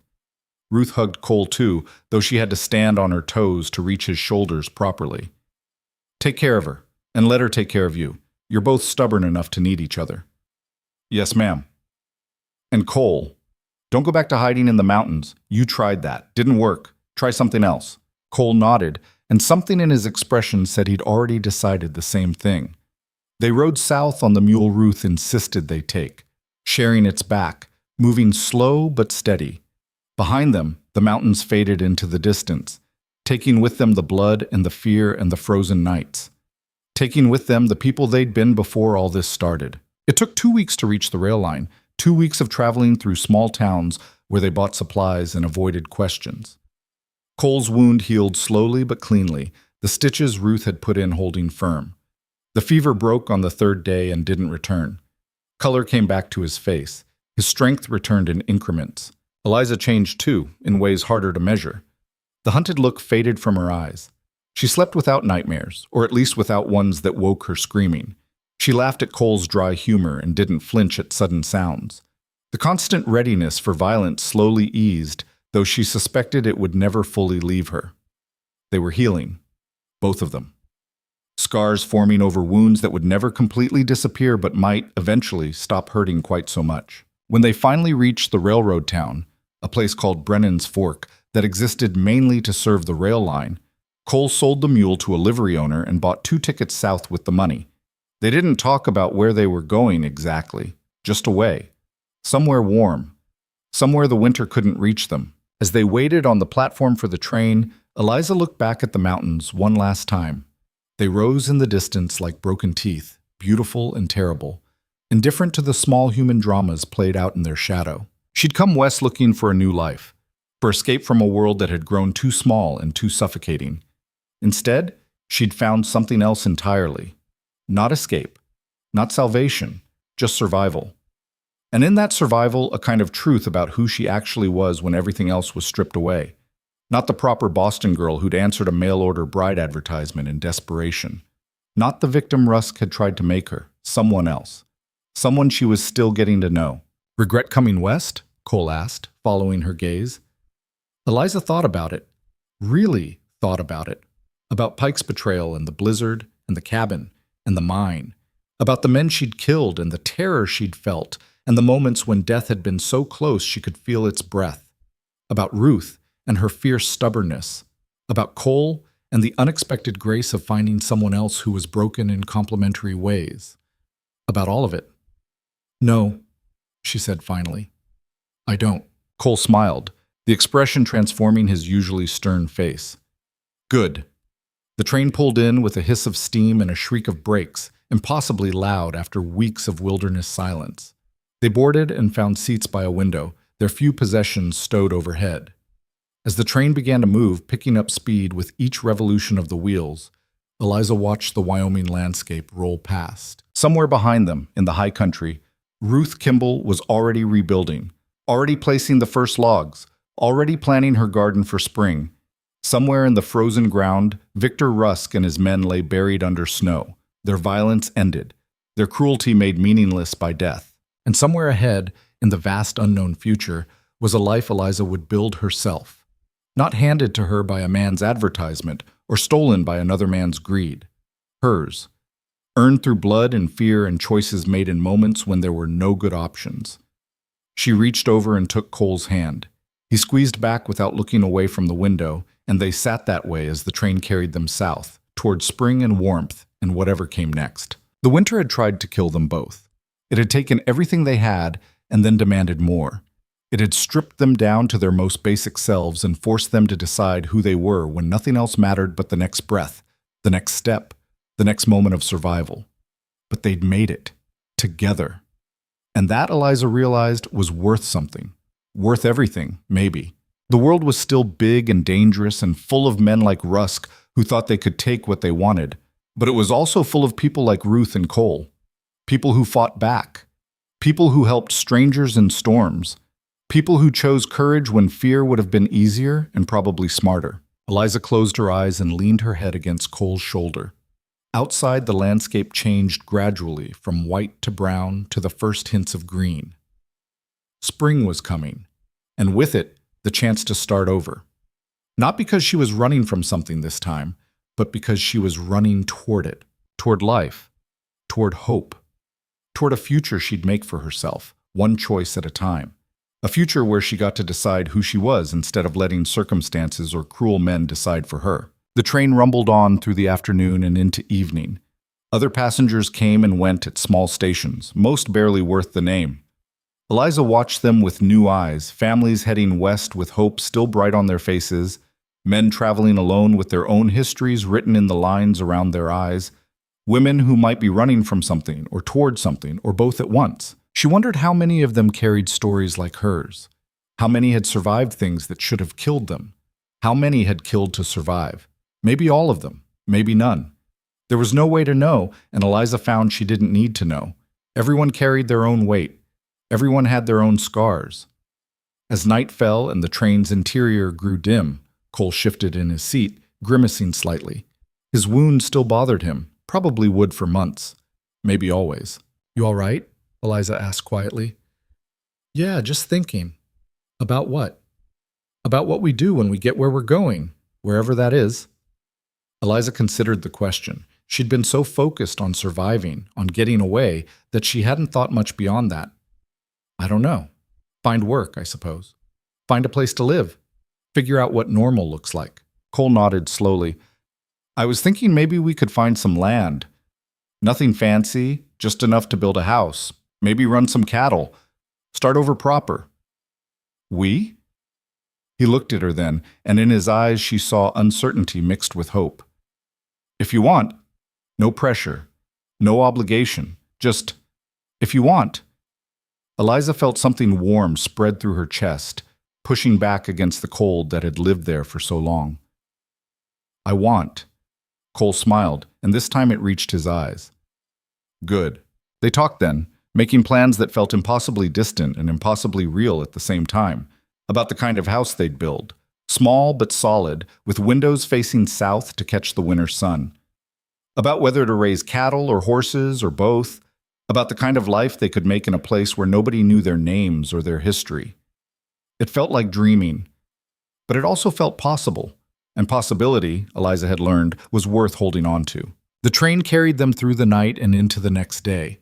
Ruth hugged Cole too, though she had to stand on her toes to reach his shoulders properly. Take care of her, and let her take care of you. You're both stubborn enough to need each other. Yes, ma'am. And Cole, don't go back to hiding in the mountains. You tried that. Didn't work. Try something else. Cole nodded, and something in his expression said he'd already decided the same thing. They rode south on the mule Ruth insisted they take, sharing its back, moving slow but steady. Behind them, the mountains faded into the distance, taking with them the blood and the fear and the frozen nights, taking with them the people they'd been before all this started. It took 2 weeks to reach the rail line, 2 weeks of traveling through small towns where they bought supplies and avoided questions. Cole's wound healed slowly but cleanly, the stitches Ruth had put in holding firm. The fever broke on the 3rd day and didn't return. Color came back to his face. His strength returned in increments. Eliza changed too, in ways harder to measure. The hunted look faded from her eyes. She slept without nightmares, or at least without ones that woke her screaming. She laughed at Cole's dry humor and didn't flinch at sudden sounds. The constant readiness for violence slowly eased, though she suspected it would never fully leave her. They were healing, both of them. Scars forming over wounds that would never completely disappear but might, eventually, stop hurting quite so much. When they finally reached the railroad town, a place called Brennan's Fork that existed mainly to serve the rail line, Cole sold the mule to a livery owner and bought 2 tickets south with the money. They didn't talk about where they were going exactly, just away. Somewhere warm. Somewhere the winter couldn't reach them. As they waited on the platform for the train, Eliza looked back at the mountains one last time. They rose in the distance like broken teeth, beautiful and terrible, indifferent to the small human dramas played out in their shadow. She'd come west looking for a new life, for escape from a world that had grown too small and too suffocating. Instead, she'd found something else entirely. Not escape, not salvation, just survival. And in that survival, a kind of truth about who she actually was when everything else was stripped away. Not the proper Boston girl who'd answered a mail-order bride advertisement in desperation. Not the victim Rusk had tried to make her. Someone else. Someone she was still getting to know. Regret coming west? Cole asked, following her gaze. Eliza thought about it. Really thought about it. About Pike's betrayal and the blizzard and the cabin and the mine. About the men she'd killed and the terror she'd felt and the moments when death had been so close she could feel its breath. About Ruth and her fierce stubbornness. About Cole and the unexpected grace of finding someone else who was broken in complementary ways. About all of it. No, she said finally. I don't. Cole smiled, the expression transforming his usually stern face. Good. The train pulled in with a hiss of steam and a shriek of brakes, impossibly loud after weeks of wilderness silence. They boarded and found seats by a window, their few possessions stowed overhead. As the train began to move, picking up speed with each revolution of the wheels, Eliza watched the Wyoming landscape roll past. Somewhere behind them, in the high country, Ruth Kimball was already rebuilding, already placing the first logs, already planning her garden for spring. Somewhere in the frozen ground, Victor Rusk and his men lay buried under snow, their violence ended, their cruelty made meaningless by death. And somewhere ahead, in the vast unknown future, was a life Eliza would build herself. Not handed to her by a man's advertisement or stolen by another man's greed. Hers. Earned through blood and fear and choices made in moments when there were no good options. She reached over and took Cole's hand. He squeezed back without looking away from the window, and they sat that way as the train carried them south, toward spring and warmth and whatever came next. The winter had tried to kill them both. It had taken everything they had and then demanded more. It had stripped them down to their most basic selves and forced them to decide who they were when nothing else mattered but the next breath, the next step, the next moment of survival. But they'd made it. Together. And that, Eliza realized, was worth something. Worth everything, maybe. The world was still big and dangerous and full of men like Rusk who thought they could take what they wanted. But it was also full of people like Ruth and Cole. People who fought back. People who helped strangers in storms. People who chose courage when fear would have been easier and probably smarter. Eliza closed her eyes and leaned her head against Cole's shoulder. Outside, the landscape changed gradually from white to brown to the first hints of green. Spring was coming, and with it, the chance to start over. Not because she was running from something this time, but because she was running toward it, toward life, toward hope, toward a future she'd make for herself, one choice at a time. A future where she got to decide who she was instead of letting circumstances or cruel men decide for her. The train rumbled on through the afternoon and into evening. Other passengers came and went at small stations, most barely worth the name. Eliza watched them with new eyes, families heading west with hope still bright on their faces, men traveling alone with their own histories written in the lines around their eyes, women who might be running from something or toward something or both at once. She wondered how many of them carried stories like hers. How many had survived things that should have killed them? How many had killed to survive? Maybe all of them, maybe none. There was no way to know, and Eliza found she didn't need to know. Everyone carried their own weight. Everyone had their own scars. As night fell and the train's interior grew dim, Cole shifted in his seat, grimacing slightly. His wound still bothered him, probably would for months, maybe always. "You all right?" Eliza asked quietly. "Yeah, just thinking." "About what?" "About what we do when we get where we're going, wherever that is." Eliza considered the question. She'd been so focused on surviving, on getting away, that she hadn't thought much beyond that. "I don't know. Find work, I suppose. Find a place to live. Figure out what normal looks like." Cole nodded slowly. "I was thinking maybe we could find some land. Nothing fancy, just enough to build a house. Maybe run some cattle. Start over proper." "We?" He looked at her then, and in his eyes she saw uncertainty mixed with hope. "If you want, No pressure. No obligation. Just, if you want. Eliza felt something warm spread through her chest, pushing back against the cold that had lived there for so long. I want. Cole smiled, and this time it reached his eyes. Good. They talked then, making plans that felt impossibly distant and impossibly real at the same time, about the kind of house they'd build, small but solid, with windows facing south to catch the winter sun. About whether to raise cattle or horses or both, about the kind of life they could make in a place where nobody knew their names or their history. It felt like dreaming, but it also felt possible, and possibility, Eliza had learned, was worth holding on to. The train carried them through the night and into the next day.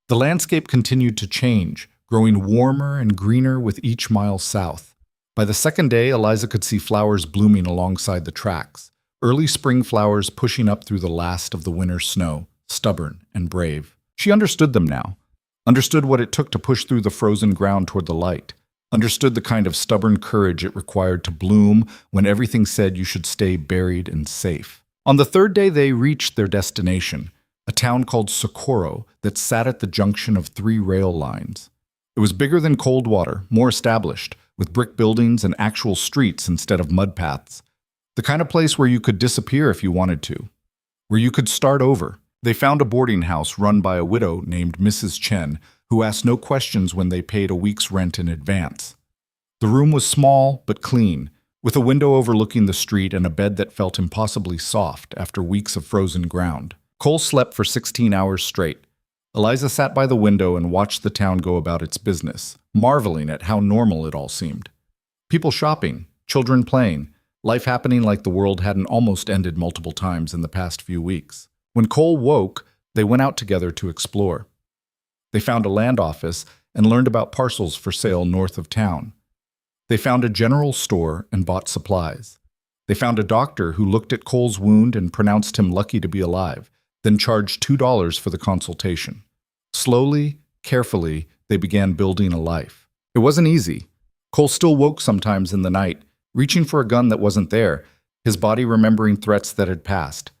The landscape continued to change, growing warmer and greener with each mile south. By the second day, Eliza could see flowers blooming alongside the tracks, early spring flowers pushing up through the last of the winter snow, stubborn and brave. She understood them now, understood what it took to push through the frozen ground toward the light, understood the kind of stubborn courage it required to bloom when everything said you should stay buried and safe. On the third day, they reached their destination, a town called Socorro that sat at the junction of 3 rail lines. It was bigger than Coldwater, more established, with brick buildings and actual streets instead of mud paths. The kind of place where you could disappear if you wanted to, where you could start over. They found a boarding house run by a widow named Mrs. Chen, who asked no questions when they paid a week's rent in advance. The room was small but clean, with a window overlooking the street and a bed that felt impossibly soft after weeks of frozen ground. Cole slept for 16 hours straight. Eliza sat by the window and watched the town go about its business, marveling at how normal it all seemed. People shopping, children playing, life happening like the world hadn't almost ended multiple times in the past few weeks. When Cole woke, they went out together to explore. They found a land office and learned about parcels for sale north of town. They found a general store and bought supplies. They found a doctor who looked at Cole's wound and pronounced him lucky to be alive, then charged $2 for the consultation. Slowly, carefully, they began building a life. It wasn't easy. Cole still woke sometimes in the night, reaching for a gun that wasn't there, his body remembering threats that had passed.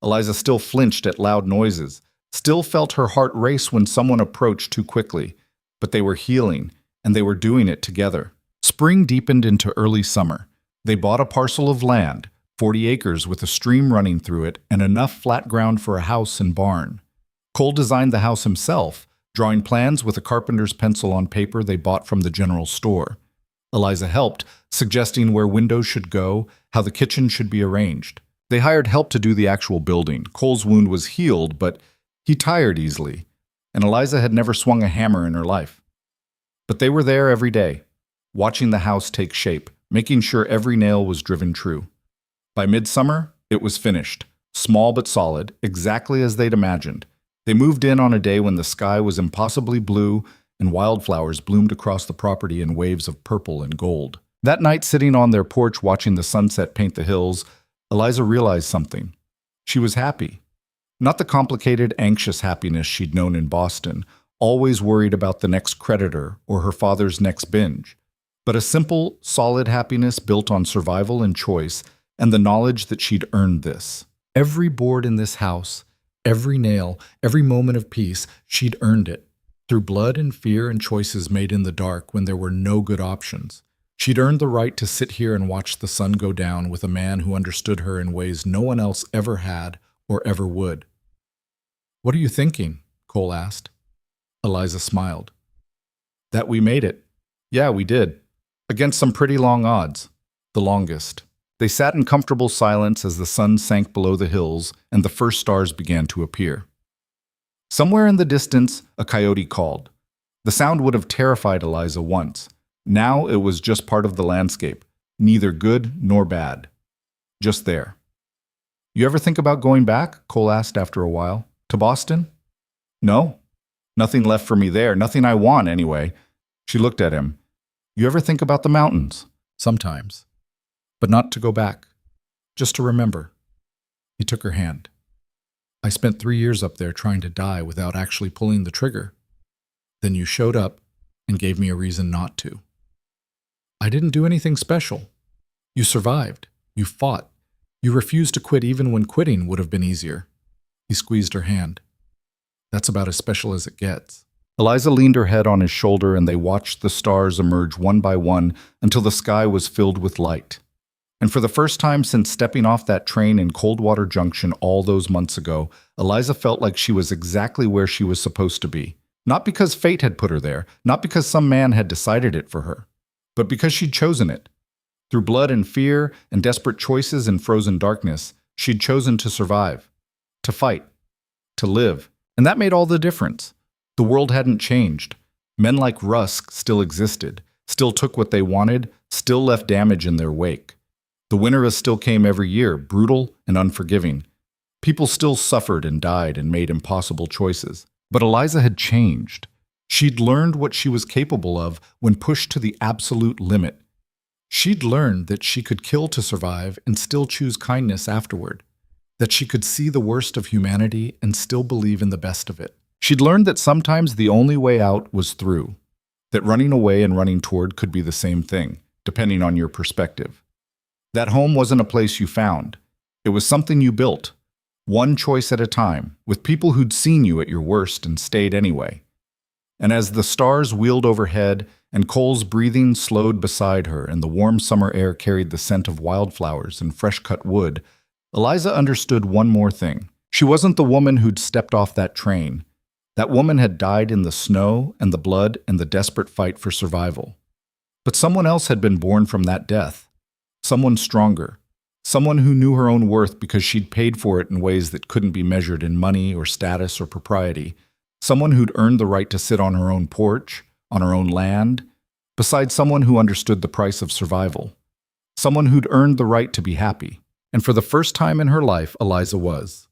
Eliza still flinched at loud noises, still felt her heart race when someone approached too quickly, but they were healing, and they were doing it together. Spring deepened into early summer. They bought a parcel of land, 40 acres with a stream running through it and enough flat ground for a house and barn. Cole designed the house himself, drawing plans with a carpenter's pencil on paper they bought from the general store. Eliza helped, suggesting where windows should go, how the kitchen should be arranged. They hired help to do the actual building. Cole's wound was healed, but he tired easily, and Eliza had never swung a hammer in her life. But they were there every day, watching the house take shape, making sure every nail was driven true. By midsummer, it was finished, small but solid, exactly as they'd imagined. They moved in on a day when the sky was impossibly blue and wildflowers bloomed across the property in waves of purple and gold. That night, sitting on their porch watching the sunset paint the hills, Eliza realized something. She was happy. Not the complicated, anxious happiness she'd known in Boston, always worried about the next creditor or her father's next binge, but a simple, solid happiness built on survival and choice and the knowledge that she'd earned this. Every board in this house, every nail, every moment of peace, she'd earned it, through blood and fear and choices made in the dark when there were no good options. She'd earned the right to sit here and watch the sun go down with a man who understood her in ways no one else ever had or ever would. "What are you thinking?" Cole asked. Eliza smiled. "That we made it. Yeah, we did. Against some pretty long odds. The longest." They sat in comfortable silence as the sun sank below the hills and the first stars began to appear. Somewhere in the distance, a coyote called. The sound would have terrified Eliza once. Now it was just part of the landscape, neither good nor bad. Just there. "You ever think about going back?" Cole asked after a while. "To Boston?" "No. Nothing left for me there. Nothing I want, anyway." She looked at him. "You ever think about the mountains?" "Sometimes. But not to go back. Just to remember." He took her hand. "I spent 3 years up there trying to die without actually pulling the trigger. Then you showed up and gave me a reason not to. I didn't do anything special. You survived. You fought. You refused to quit even when quitting would have been easier. He squeezed her hand. That's about as special as it gets. Eliza leaned her head on his shoulder and they watched the stars emerge one by one until the sky was filled with light. And for the first time since stepping off that train in Coldwater Junction all those months ago, Eliza felt like she was exactly where she was supposed to be. Not because fate had put her there, not because some man had decided it for her, but because she'd chosen it. Through blood and fear and desperate choices in frozen darkness, she'd chosen to survive, to fight, to live. And that made all the difference. The world hadn't changed. Men like Rusk still existed, still took what they wanted, still left damage in their wake. The winter still came every year, brutal and unforgiving. People still suffered and died and made impossible choices. But Eliza had changed. She'd learned what she was capable of when pushed to the absolute limit. She'd learned that she could kill to survive and still choose kindness afterward, that she could see the worst of humanity and still believe in the best of it. She'd learned that sometimes the only way out was through, that running away and running toward could be the same thing, depending on your perspective. That home wasn't a place you found. It was something you built, one choice at a time, with people who'd seen you at your worst and stayed anyway. And as the stars wheeled overhead and Cole's breathing slowed beside her and the warm summer air carried the scent of wildflowers and fresh-cut wood, Eliza understood one more thing. She wasn't the woman who'd stepped off that train. That woman had died in the snow and the blood and the desperate fight for survival. But someone else had been born from that death. Someone stronger. Someone who knew her own worth because she'd paid for it in ways that couldn't be measured in money or status or propriety. Someone who'd earned the right to sit on her own porch, on her own land, beside someone who understood the price of survival. Someone who'd earned the right to be happy. And for the first time in her life, Eliza was.